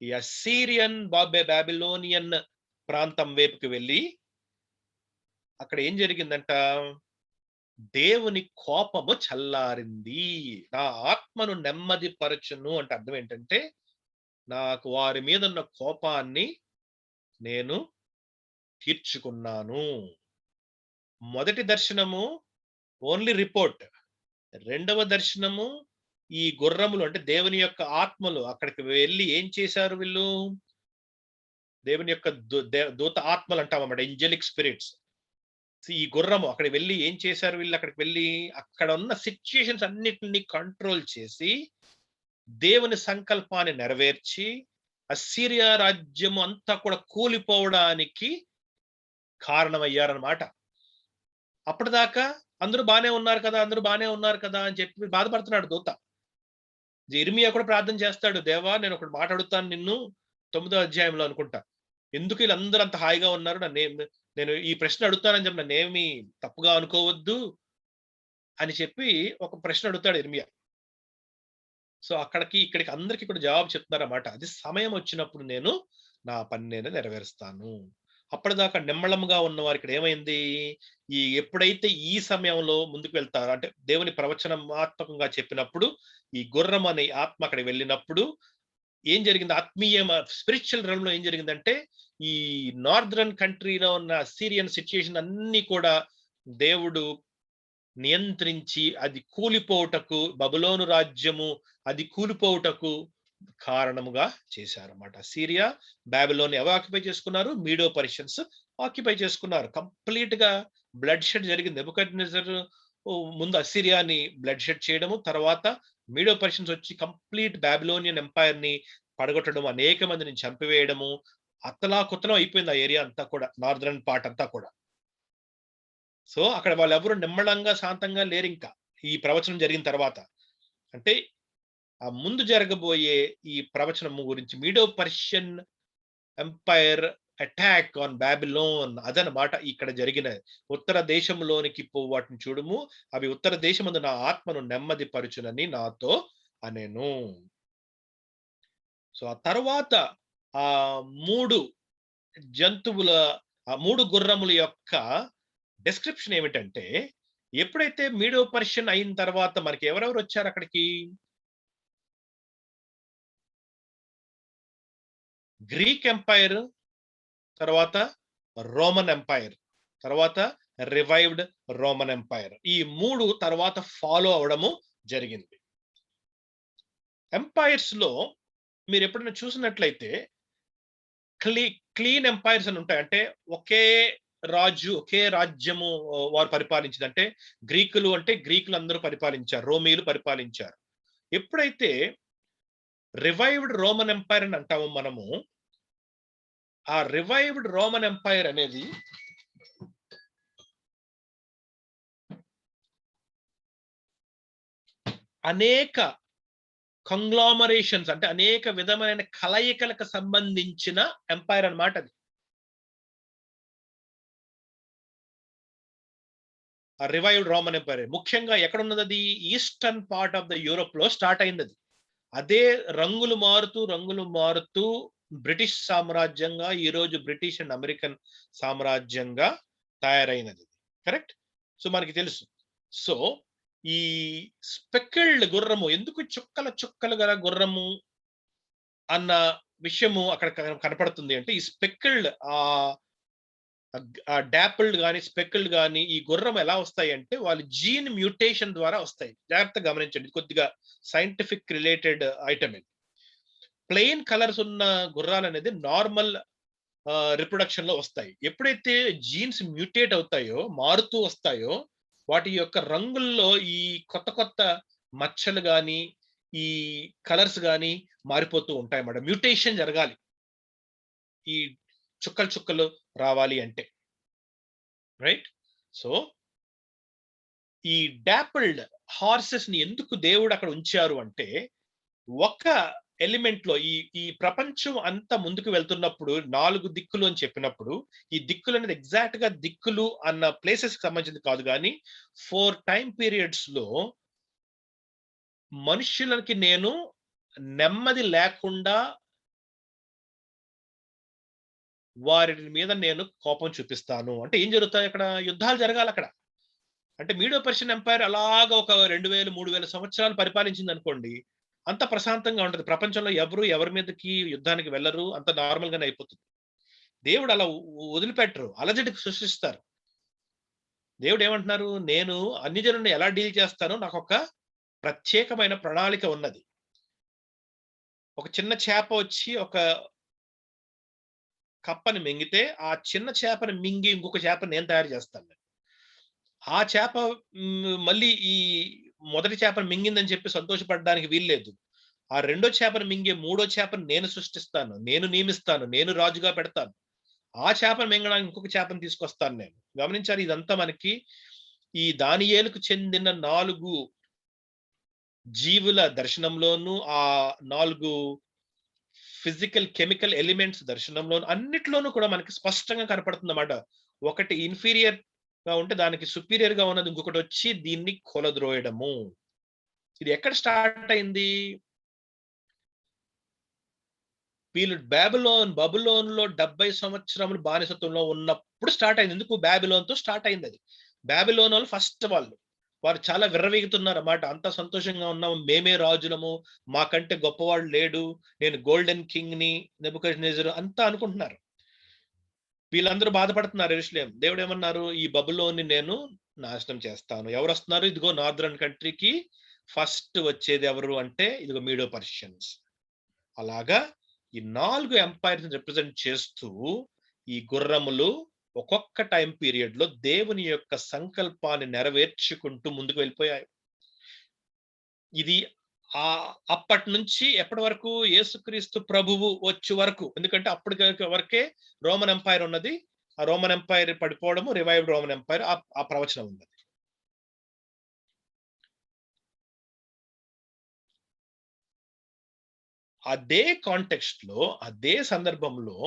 ఈ అస్సీరియన్ బాబిలోనియన్ ప్రాంతం వైపుకి వెళ్ళి, అక్కడ ఏం జరిగిందంట? దేవుని కోపము చల్లారింది. నా ఆత్మను నెమ్మది పరచును అంటే అర్థం ఏంటంటే, నాకు వారి మీద ఉన్న కోపాన్ని నేను తీర్చుకున్నాను. మొదటి దర్శనము ఓన్లీ రిపోర్ట్. రెండవ దర్శనము ఈ గుర్రములు అంటే దేవుని యొక్క ఆత్మలు అక్కడికి వెళ్ళి ఏం చేశారు వీళ్ళు? దేవుని యొక్క దూత ఆత్మలు అంటాం అన్నమాట, ఏంజెలిక్ స్పిరిట్స్. ఈ గుర్రము అక్కడికి వెళ్ళి ఏం చేశారు వీళ్ళు? అక్కడికి వెళ్ళి అక్కడ ఉన్న సిచ్యుయేషన్స్ అన్నిటిని కంట్రోల్ చేసి దేవుని సంకల్పాన్ని నెరవేర్చి అస్సీరియా రాజ్యము అంతా కూడా కూలిపోవడానికి కారణమయ్యారన్నమాట. అప్పటిదాకా అందరూ బానే ఉన్నారు కదా, అందరూ బానే ఉన్నారు కదా అని చెప్పి బాధపడుతున్నాడు దూత. యిర్మీయా కూడా ప్రార్థన చేస్తాడు, దేవా నేను ఒకటి మాట అడుగుతాను నిన్ను, 9వ అధ్యాయంలో అనుకుంటా. ఎందుకు వీళ్ళందరూ అంత హాయిగా ఉన్నారు? నేను ఈ ప్రశ్న అడుగుతానని చెప్పి నన్నేమి తప్పుగా అనుకోవద్దు అని చెప్పి ఒక ప్రశ్న అడుగుతాడు యిర్మీయా. సో అక్కడికి ఇక్కడికి అందరికి కూడా జవాబు చెప్తున్నారన్నమాట. అది సమయం వచ్చినప్పుడు నేను నా పని నేను నెరవేరుస్తాను. అప్పటిదాకా నిమ్మళముగా ఉన్న వారికి ఇక్కడ ఏమైంది? ఎప్పుడైతే ఈ సమయంలో ముందుకు వెళ్తారో, అంటే దేవుని ప్రవచనాత్మకంగా చెప్పినప్పుడు ఈ గుర్రం అనే ఆత్మ అక్కడికి వెళ్ళినప్పుడు ఏం జరిగింది? ఆత్మీయ స్పిరిచువల్ realm లో ఏం జరిగిందంటే, ఈ నార్దర్న్ కంట్రీలో ఉన్న సిరియన్ సిచ్యుయేషన్ అన్ని కూడా దేవుడు నియంత్రించి అది కూలిపోవుటకు, బబులోను రాజ్యము అది కూలిపోవుటకు కారణముగా చేశారన్నమాట. సిరియా బాబిలోన్ ఎవరు ఆక్యుపై చేసుకున్నారు? మీడో పర్షియన్స్ ఆక్యుపై చేసుకున్నారు. కంప్లీట్ గా బ్లడ్ షెడ్ జరిగింది. నెబుకద్నెజర్ ముందు అస్సిరియాని బ్లడ్ షెడ్ చేయడము, తర్వాత మీడో పర్షియన్స్ వచ్చి కంప్లీట్ బాబిలోనియన్ ఎంపైర్ ని పడగొట్టడం, అనేక మందిని చంపివేయడము, అత్తలాకుత్తలం అయిపోయింది ఆ ఏరియా అంతా కూడా, నార్దర్న్ పార్ట్ అంతా కూడా. సో అక్కడ వాళ్ళెవరు నిమ్మళంగా శాంతంగా లేరింకా ఈ ప్రవచనం జరిగిన తర్వాత. అంటే ఆ ముందు జరగబోయే ఈ ప్రవచనము గురించి, Medo Persian empire attack on Babylon, అదనమాట ఇక్కడ జరిగిన. ఉత్తర దేశంలోనికి పోవు వాటిని చూడుము, అవి ఉత్తర దేశమందు నా ఆత్మను నెమ్మది పరుచునని నాతో అనెను. సో ఆ తర్వాత ఆ 3 జంతువుల, ఆ 3 గుర్రముల యొక్క డిస్క్రిప్షన్ ఏమిటంటే, ఎప్పుడైతే మీడో పర్షియన్ అయిన తర్వాత మనకి ఎవరెవరు వచ్చారు అక్కడికి? గ్రీక్ ఎంపైర్, తర్వాత రోమన్ ఎంపైర్, తర్వాత రివైవ్డ్ రోమన్ ఎంపైర్. ఈ 3 తర్వాత ఫాలో అవడము జరిగింది. ఎంపైర్స్ లో మీరు ఎప్పుడైనా చూసినట్లయితే క్లీన్ ఎంపైర్స్ అని ఉంటాయి. అంటే ఒకే రాజు, ఒకే రాజ్యము వారు పరిపాలించింది. అంటే గ్రీకులు అంటే గ్రీకులు అందరూ పరిపాలించారు, రోమీలు పరిపాలించారు. ఎప్పుడైతే రివైవ్డ్ రోమన్ ఎంపైర్ అని అంటామో మనము, ఆ రివైవ్డ్ రోమన్ ఎంపైర్ అనేది అనేక కంగ్లామరేషన్స్ అంటే అనేక విధమైన కలయికలకు సంబంధించిన ఎంపైర్ అన్నమాట అది. రివైవ్డ్ రోమన్ ఎంపైర్ ముఖ్యంగా ఎక్కడున్నది అది? Eastern part of the Europe లో స్టార్ట్ అయింది అది. అదే రంగులు మారుతూ బ్రిటిష్ సామ్రాజ్యంగా ఈ రోజు బ్రిటిష్ అండ్ అమెరికన్ సామ్రాజ్యంగా తయారైనది. కరెక్ట్? సో మనకి తెలుసు. సో ఈ స్పెకిల్డ్ గుర్రము, ఎందుకు చుక్కలు గల గుర్రము అన్న విషయము అక్కడ కనపడుతుంది అంటే, ఈ స్పెకిల్డ్ డాపిల్డ్ గాని స్పెకిల్డ్ గాని ఈ గుర్రం ఎలా వస్తాయి అంటే వాళ్ళ జీన్ మ్యూటేషన్ ద్వారా వస్తాయి. జాగ్రత్తగా గమనించండి, కొద్దిగా సైంటిఫిక్ రిలేటెడ్ ఐటమ్ ఇది. ప్లెయిన్ కలర్స్ ఉన్న గుర్రాలు అనేది నార్మల్ రిప్రొడక్షన్ లో వస్తాయి. ఎప్పుడైతే జీన్స్ మ్యూటేట్ అవుతాయో, మారుతూ వస్తాయో, వాటి యొక్క రంగుల్లో ఈ కొత్త మచ్చలు గాని ఈ కలర్స్ గాని మారిపోతూ ఉంటాయి అన్నమాట. మ్యూటేషన్ జరగాలి ఈ చుక్కలు రావాలి అంటే, రైట్? సో ఈ డాపిల్డ్ హార్సెస్ ని ఎందుకు దేవుడు అక్కడ ఉంచారు అంటే, ఒక ఎలిమెంట్ లో ఈ ప్రపంచం అంతా ముందుకు వెళ్తున్నప్పుడు 4 దిక్కులు అని చెప్పినప్పుడు, ఈ దిక్కులు అనేది ఎగ్జాక్ట్ గా దిక్కులు అన్న ప్లేసెస్ కి సంబంధించింది కాదు, కానీ 4 టైం పీరియడ్స్ లో మనుషులకి నేను నెమ్మది లేకుండా వారి మీద నేను కోపం చూపిస్తాను. అంటే ఏం జరుగుతాయి అక్కడ? యుద్ధాలు జరగాలి అక్కడ. అంటే మీడో పర్షియన్ ఎంపైర్ అలాగా ఒక 2000 3000 సంవత్సరాలు పరిపాలించింది అనుకోండి, అంత ప్రశాంతంగా ఉంటది. ప్రపంచంలో ఎవరి మీదకి యుద్ధానికి వెళ్ళరు, అంత నార్మల్ గానే అయిపోతుంది. దేవుడు అలా వదిలిపెట్టరు, అలజడికి సృష్టిస్తారు. దేవుడు ఏమంటున్నారు? నేను అన్ని జనులను ఎలా డీల్ చేస్తానో నాకు ఒక ప్రత్యేకమైన ప్రణాళిక ఉన్నది. ఒక చిన్న చేప వచ్చి ఒక కప్పని మింగితే, ఆ చిన్న చేపని మింగి ఇంకొక చేపని నేను తయారు చేస్తాను. ఆ చేప మళ్ళీ ఈ మొదటి చేపను మింగిందని చెప్పి సంతోషపడడానికి వీల్లేదు. ఆ రెండో చేపను మింగే మూడో చేపను నేను సృష్టిస్తాను, నేను నియమిస్తాను, నేను రాజుగా పెడతాను. ఆ చేపను మింగడానికి ఇంకొక చేపను తీసుకొస్తాను నేను. గమనించాలి, ఇదంతా మనకి ఈ దానియేలుకు చెందిన 4 జీవుల దర్శనంలోను, ఆ 4 ఫిజికల్ కెమికల్ ఎలిమెంట్స్ దర్శనంలోను, అన్నిట్లోనూ కూడా మనకి స్పష్టంగా కనపడుతుంది అన్నమాట. ఒకటి ఇన్ఫీరియర్ గా ఉంటే దానికి సుపీరియర్ గా ఉన్నది ఇంకొకటి వచ్చి దీన్ని కొలద్రోయడము. ఇది ఎక్కడ స్టార్ట్ అయింది? వీళ్ళు బబులోన్ లో 70 సంవత్సరములు బానిసత్వంలో ఉన్నప్పుడు స్టార్ట్ అయింది. ఎందుకు? బాబిలోన్ తో స్టార్ట్ అయింది అది. బాబిలోన్ వాళ్ళు ఫస్ట్ వారు చాలా విర్రవీగుతున్నారు అన్నమాట. అంత సంతోషంగా ఉన్నాము, మేమే రాజులము, మాకంటే గొప్పవాడు లేడు, నేను గోల్డెన్ కింగ్ ని, నెబుకద్నెజరు అంతా అనుకుంటున్నారు. వీళ్ళందరూ బాధపడుతున్నారు యెరూషలేం. దేవుడు ఏమన్నారు? ఈ బబులోన్ని నేను నాశనం చేస్తాను. ఎవరు వస్తున్నారు? ఇదిగో నార్దర్న్ కంట్రీకి ఫస్ట్ వచ్చేది ఎవరు అంటే, ఇదిగో మీడో పర్షియన్స్. అలాగా ఈ 4 ఎంపైర్స్ రిప్రజెంట్ చేస్తూ ఈ గుర్రములు ఒక్కొక్క టైం పీరియడ్ లో దేవుని యొక్క సంకల్పాన్ని నెరవేర్చుకుంటూ ముందుకు వెళ్ళిపోయాయి. ఇది అప్పటి నుంచి ఎప్పటి వరకు? యేసుక్రీస్తు ప్రభువు వచ్చే వరకు. ఎందుకంటే అప్పటి వరకే రోమన్ ఎంపైర్ ఉన్నది. ఆ రోమన్ ఎంపైర్ పడిపోవడము, రివైవ్డ్ రోమన్ ఎంపైర్, ఆ ప్రవచనం ఉన్నది. అదే కాంటెక్స్ట్ లో, అదే సందర్భంలో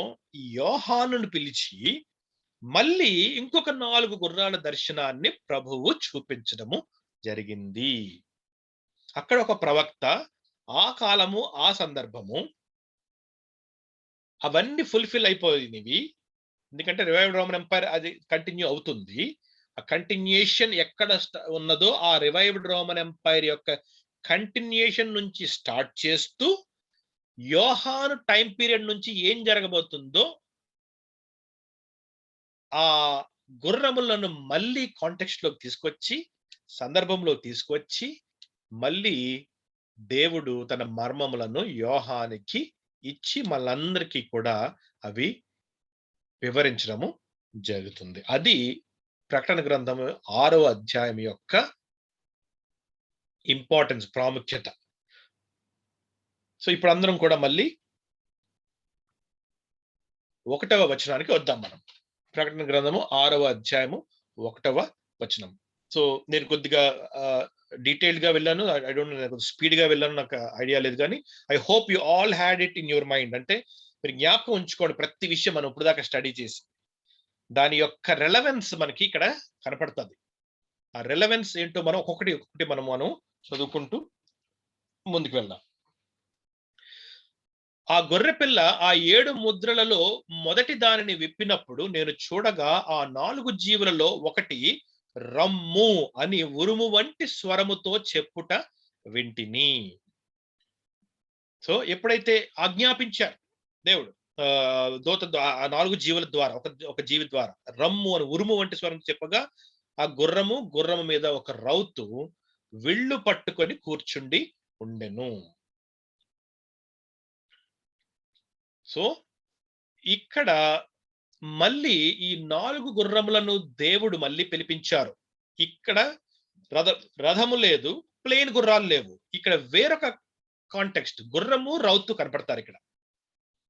యోహానును పిలిచి మళ్ళీ ఇంకొక 4 గుర్రాల దర్శనాన్ని ప్రభువు చూపించడము జరిగింది. అక్కడ ఒక ప్రవక్త, ఆ కాలము, ఆ సందర్భము అవన్నీ ఫుల్ఫిల్ అయిపోయినవి. ఎందుకంటే రివైవ్డ్ రోమన్ ఎంపైర్ అది కంటిన్యూ అవుతుంది. ఆ కంటిన్యూయేషన్ ఎక్కడ ఉన్నదో, ఆ రివైవ్డ్ రోమన్ ఎంపైర్ యొక్క కంటిన్యూయేషన్ నుంచి స్టార్ట్ చేస్తూ యోహాను టైం పీరియడ్ నుంచి ఏం జరగబోతుందో ఆ గుర్రములను మళ్ళీ కాంటెక్స్ట్ లోకి తీసుకొచ్చి, సందర్భంలో తీసుకొచ్చి, మళ్ళీ దేవుడు తన మర్మములను యోహానికి ఇచ్చి మనందరికీ కూడా అవి వివరించడము జరుగుతుంది. అది ప్రకటన గ్రంథము 6వ అధ్యాయం యొక్క ఇంపార్టెన్స్, ప్రాముఖ్యత. సో ఇప్పుడు అందరం కూడా మళ్ళీ 1వ వచనానికి వద్దాం మనం. ప్రకటన గ్రంథము 6వ అధ్యాయము 1వ వచనం. సో నేను కొద్దిగా డీటెయిల్డ్ గా వెళ్ళాను. ఐ డోంట్ స్పీడ్ గా వెళ్ళాను, నాకు ఐడియా లేదు. కానీ I hope you all had it in your mind. అంటే మీరు జ్ఞాపకం ఉంచుకోండి ప్రతి విషయం మనం ఇప్పుడు దాకా స్టడీ చేసి దాని యొక్క రెలవెన్స్ మనకి ఇక్కడ కనపడుతుంది. ఆ రెలవెన్స్ ఏంటో మనం ఒక్కొక్కటి మనం చదువుకుంటూ ముందుకు వెళ్దాం. ఆ గొర్రెపిల్ల ఆ 7 ముద్రలలో మొదటి దానిని విప్పినప్పుడు నేను చూడగా ఆ 4 జీవులలో ఒకటి రమ్ము అని ఉరుము వంటి స్వరముతో చెప్పుట వింటిని. సో ఎప్పుడైతే ఆజ్ఞాపించారు దేవుడు దూత ఆ 4 జీవుల ద్వారా ఒక జీవి ద్వారా రమ్ము అని ఉరుము వంటి స్వరం చెప్పగా ఆ గుర్రము మీద ఒక రౌతు విల్లు పట్టుకొని కూర్చుండి ఉండెను. సో ఇక్కడ మళ్ళీ ఈ 4 గుర్రములను దేవుడు మళ్ళీ పిలిపించారు. ఇక్కడ రథము లేదు, ప్లేన్ గుర్రాలు లేవు. ఇక్కడ వేరొక కాంటెక్స్ట్ గుర్రము రౌతు కనపడతారు ఇక్కడ.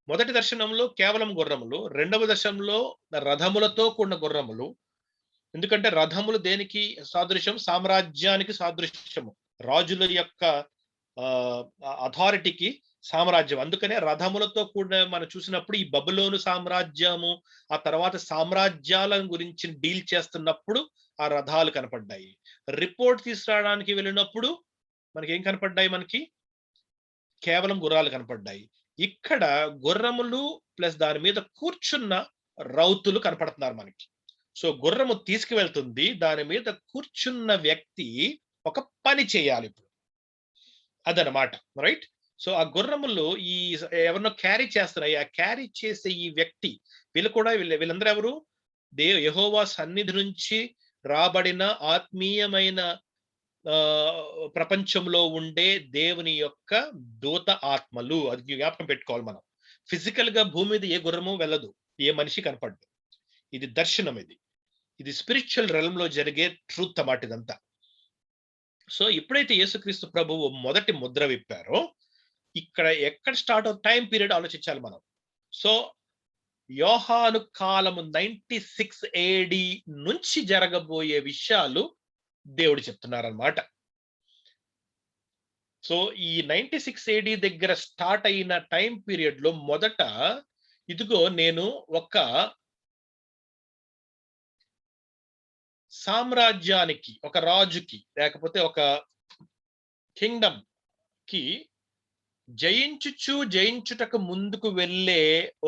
మొదటి దర్శనంలో కేవలం గుర్రములు, రెండవ దర్శనంలో రథములతో కూడిన గుర్రములు. ఎందుకంటే రథములు దేనికి సాదృశ్యం? సామ్రాజ్యానికి సాదృశ్యము, రాజుల యొక్క అథారిటీకి సామ్రాజ్యం. అందుకనే రథములతో కూడిన మనం చూసినప్పుడు ఈ బబులోను సామ్రాజ్యము ఆ తర్వాత సామ్రాజ్యాల గురించి డీల్ చేస్తున్నప్పుడు ఆ రథాలు కనపడ్డాయి. రిపోర్ట్ తీసుకురావడానికి వెళ్ళినప్పుడు మనకి ఏం కనపడ్డాయి? మనకి కేవలం గుర్రాలు కనపడ్డాయి. ఇక్కడ గుర్రములు ప్లస్ దాని మీద కూర్చున్న రౌతులు కనపడుతున్నారు మనకి. సో గుర్రము తీసుకువెళ్తుంది, దాని మీద కూర్చున్న వ్యక్తి ఒక పని చేయాలి ఇప్పుడు, అదనమాట. రైట్? సో ఆ గుర్రములు ఈ ఎవరినో క్యారీ చేస్తున్నాయి. ఆ క్యారీ చేసే ఈ వ్యక్తి వీళ్ళందరూ ఎవరు? యెహోవా సన్నిధి నుంచి రాబడిన ఆత్మీయమైన ప్రపంచంలో ఉండే దేవుని యొక్క దూత ఆత్మలు. అది జ్ఞాపకం పెట్టుకోవాలి మనం. ఫిజికల్ గా భూమి మీద ఏ గుర్రము వెళ్ళదు, ఏ మనిషి కనపడ్డు. ఇది దర్శనం, ఇది స్పిరిచువల్ రెల్మ్ లో జరిగే ట్రూత్ అన్నమాట ఇదంతా. సో ఎప్పుడైతే యేసుక్రీస్తు ప్రభువు మొదటి ముద్ర విప్పారో ఇక్కడ ఎక్కడ స్టార్ట్ టైం పీరియడ్ ఆలోచించాలి మనం. సో యోహాను కాలము 96 AD నుంచి జరగబోయే విషయాలు దేవుడు చెప్తున్నారన్నమాట. సో ఈ 96 AD దగ్గర స్టార్ట్ అయిన టైం పీరియడ్ లో మొదట ఇదిగో నేను ఒక సామ్రాజ్యానికి, ఒక రాజుకి, లేకపోతే ఒక కింగ్డమ్ కి జయించుటకు ముందుకు వెళ్ళే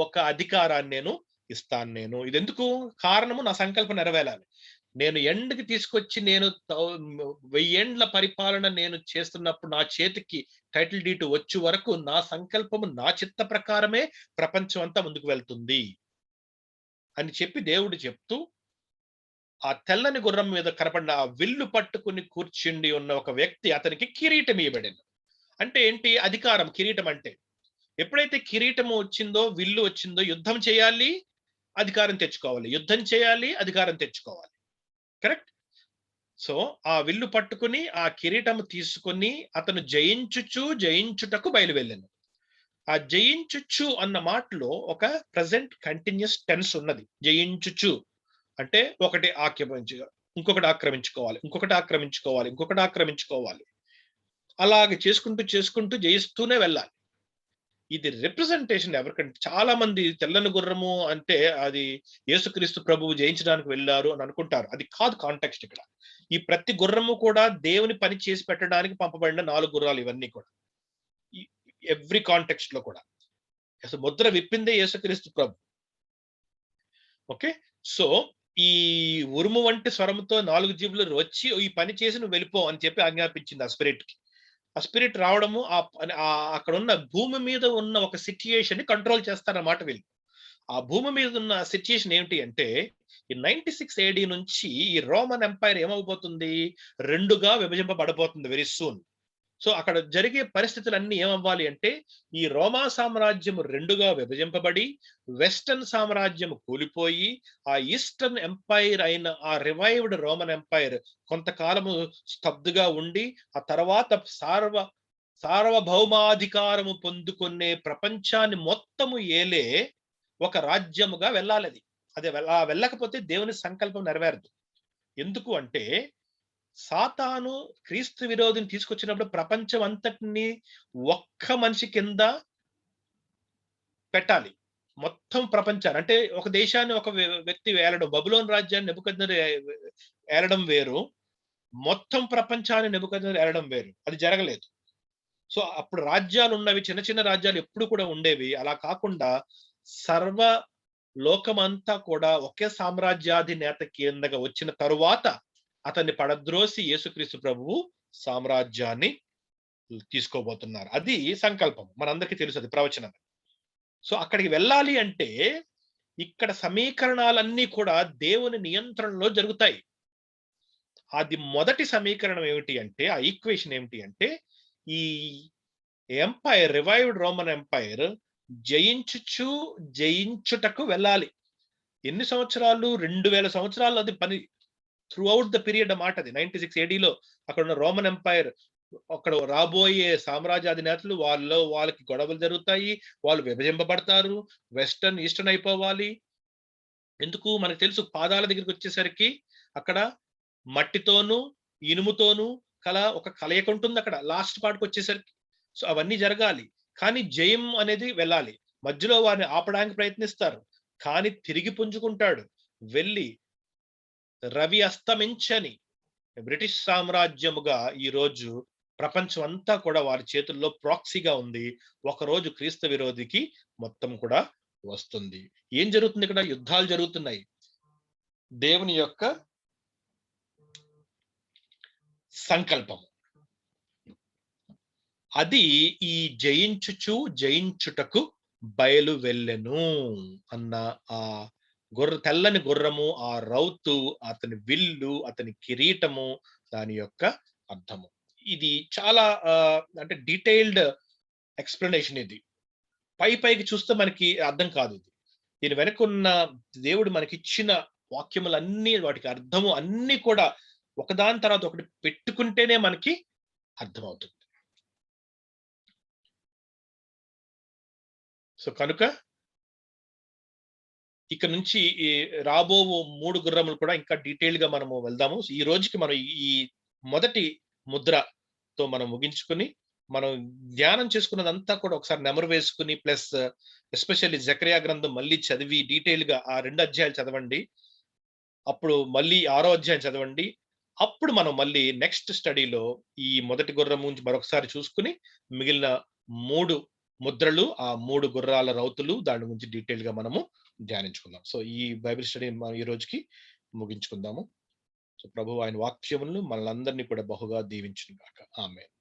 ఒక అధికారాన్ని నేను ఇస్తాను. ఇది ఎందుకు? కారణము నా సంకల్పం నెరవేరాలి. నేను ఎండ్కి తీసుకొచ్చి నేను 1000 ఏండ్ల పరిపాలన నేను చేస్తున్నప్పుడు నా చేతికి టైటిల్ డీడ్ వచ్చే వరకు నా సంకల్పము నా చిత్త ప్రకారమే ప్రపంచం అంతా ముందుకు వెళ్తుంది అని చెప్పి దేవుడు చెప్తూ ఆ తెల్లని గుర్రం మీద కనపడిన ఆ విల్లు పట్టుకుని కూర్చుండి ఉన్న ఒక వ్యక్తి, అతనికి కిరీటం ఇవ్వబడింది. అంటే ఏంటి? అధికారం. కిరీటం అంటే ఎప్పుడైతే కిరీటం వచ్చిందో, విల్లు వచ్చిందో, యుద్ధం చేయాలి, అధికారం తెచ్చుకోవాలి, యుద్ధం చేయాలి, అధికారం తెచ్చుకోవాలి. కరెక్ట్? సో ఆ విల్లు పట్టుకుని ఆ కిరీటం తీసుకుని అతను జయించుటకు బయలువెళ్ళాను. ఆ జయించుచు అన్న మాటలో ఒక ప్రెసెంట్ కంటిన్యూస్ టెన్స్ ఉన్నది. జయించుచు అంటే ఒకటి ఇంకొకటి ఆక్రమించుకోవాలి, ఇంకొకటి ఆక్రమించుకోవాలి, ఇంకొకటి ఆక్రమించుకోవాలి. అలాగే చేసుకుంటూ జయిస్తూనే వెళ్ళాలి. ఇది రిప్రజెంటేషన్ ఎవరికంటే చాలా మంది తెల్లని గుర్రము అంటే అది యేసుక్రీస్తు ప్రభువు జయించడానికి వెళ్ళారు అని అనుకుంటారు. అది కాదు కాంటెక్స్ట్ ఇక్కడ. ఈ ప్రతి గుర్రము కూడా దేవుని పని చేసి పెట్టడానికి పంపబడిన 4 గుర్రాలు ఇవన్నీ కూడా. ఎవ్రీ కాంటెక్స్ట్ లో కూడా అసలు ముద్ర విప్పిందే యేసుక్రీస్తు ప్రభు. ఓకే, సో ఈ ఉరుము వంటి స్వరంతో 4 జీవులు వచ్చి ఈ పని చేసి నువ్వు వెళ్ళిపో అని చెప్పి ఆజ్ఞాపించింది ఆ స్పిరిట్ కి. ఆ స్పిరిట్ రావడము అక్కడ ఉన్న భూమి మీద ఉన్న ఒక సిచ్యుయేషన్ ని కంట్రోల్ చేస్తారన్నమాట వీళ్ళు. ఆ భూమి మీద ఉన్న సిచ్యుయేషన్ ఏమిటి అంటే ఈ 96 AD నుంచి ఈ రోమన్ ఎంపైర్ ఏమవబోతుంది? 2గా విభజింపబడబోతుంది వెరీ సూన్. సో అక్కడ జరిగే పరిస్థితులన్నీ ఏమవ్వాలి అంటే ఈ రోమా సామ్రాజ్యం 2గా విభజింపబడి వెస్టర్న్ సామ్రాజ్యం కూలిపోయి ఆ ఈస్టర్న్ ఎంపైర్ అయిన ఆ రివైవ్డ్ రోమన్ ఎంపైర్ కొంతకాలము స్తబ్దుగా ఉండి ఆ తర్వాత సార్వభౌమాధికారము పొందుకునే ప్రపంచాన్ని మొత్తము ఏలే ఒక రాజ్యముగా వెళ్ళాలి. అది వెళ్ళకపోతే దేవుని సంకల్పం నెరవేరదు. ఎందుకు అంటే సాతాను క్రీస్తు విరోధిని తీసుకొచ్చినప్పుడు ప్రపంచం అంతటిని ఒక్క మనిషి కింద పెట్టాలి. మొత్తం ప్రపంచాన్ని అంటే ఒక దేశాన్ని ఒక వ్యక్తి ఏలడం. బబులోను రాజ్యాన్ని నెబుకద్నెజర్ ఏలడం వేరు. మొత్తం ప్రపంచాన్ని నెబుకద్నెజర్ ఏలడం వేరు. అది జరగలేదు. సో, అప్పుడు రాజ్యాలున్నవి చిన్న చిన్న రాజ్యాలు ఎప్పుడు కూడా ఉండేవి. అలా కాకుండా సర్వ లోకమంతా కూడా ఒకే సామ్రాజ్యాధినేత కిందగా వచ్చిన తరువాత అతన్ని పడద్రోసి యేసుక్రీస్తు ప్రభువు సామ్రాజ్యాన్ని తీసుకోబోతున్నారు. అది సంకల్పం. మనందరికీ తెలుసు అది ప్రవచనం. సో, అక్కడికి వెళ్ళాలి అంటే ఇక్కడ సమీకరణాలన్నీ కూడా దేవుని నియంత్రణలో జరుగుతాయి. అది మొదటి సమీకరణం ఏమిటి అంటే, ఆ ఈక్వేషన్ ఏమిటి అంటే, ఈ రివైవ్డ్ రోమన్ ఎంపైర్ జయించుటకు వెళ్ళాలి. ఎన్ని సంవత్సరాలు? 2000 సంవత్సరాలు అది పని. త్రూ అవుట్ ద పీరియడ్ మాట అది. 96 ఏడీలో అక్కడ ఉన్న రోమన్ ఎంపైర్ అక్కడ రాబోయే సామ్రాజ్యాధినేతలు వాళ్ళకి గొడవలు జరుగుతాయి. వాళ్ళు విభజింపబడతారు. వెస్టర్న్, ఈస్టర్న్ అయిపోవాలి. ఎందుకు? మనకు తెలుసు పాదాల దగ్గరికి వచ్చేసరికి అక్కడ మట్టితోనూ, ఇనుముతోనూ ఒక కలయిక ఉంటుంది అక్కడ లాస్ట్ పార్ట్‌కి వచ్చేసరికి. సో, అవన్నీ జరగాలి. కానీ జయం అనేది వెళ్ళాలి. మధ్యలో వారిని ఆపడానికి ప్రయత్నిస్తారు. కానీ తిరిగి పుంజుకుంటాడు. వెళ్లి రవి అస్తమించని బ్రిటిష్ సామ్రాజ్యముగా ఈరోజు ప్రపంచం అంతా కూడా వారి చేతుల్లో ప్రాక్సీగా ఉంది. ఒకరోజు క్రీస్తు విరోధికి మొత్తం కూడా వస్తుంది. ఏం జరుగుతుంది ఇక్కడ? యుద్ధాలు జరుగుతున్నాయి. దేవుని యొక్క సంకల్పం. అది ఈ జయించుటకు బయలు వెళ్ళెను అన్న ఆ తెల్లని గుర్రము, ఆ రౌతు, అతని విల్లు, అతని కిరీటము, దాని యొక్క అర్థము. ఇది చాలా అంటే డీటెయిల్డ్ ఎక్స్‌ప్లనేషన్ ఇది. పైకి చూస్తే మనకి అర్థం కాదు ఇది. దీని వెనకున్న దేవుడు మనకిచ్చిన వాక్యములన్నీ, వాటికి అర్థము అన్నీ కూడా ఒకదాని తర్వాత ఒకటి పెట్టుకుంటేనే మనకి అర్థమవుతుంది. సో, కనుక ఇక నుంచి ఈ రాబో 3 గుర్రములు కూడా ఇంకా డీటెయిల్‌గా మనము వెళ్దాము. ఈ రోజుకి మనం ఈ మొదటి ముద్రతో మనం ముగించుకొని, మనం ధ్యానం చేసుకున్నదంతా కూడా ఒకసారి నెమరు వేసుకొని ప్లస్ ఎస్పెషల్లీ జెకర్యా గ్రంథం మళ్ళీ చదివి డీటెయిల్‌గా ఆ 2 అధ్యాయాలు చదవండి. అప్పుడు మళ్ళీ 6వ అధ్యాయం చదవండి. అప్పుడు మనం మళ్ళీ నెక్స్ట్ స్టడీలో ఈ మొదటి గుర్రం గురించి మరొకసారి చూసుకొని, మిగిలిన 3 ముద్రలు, ఆ 3 గుర్రాల రౌతులు దాని గురించి డీటెయిల్‌గా మనము ధ్యానించుకుందాం. సో, ఈ బైబిల్ స్టడీని మనం ఈ రోజుకి ముగించుకుందాము. సో, ప్రభువు ఆయన వాక్యములను మనలందరినీ కూడా బహుగా దీవించును గాక. ఆమేన్.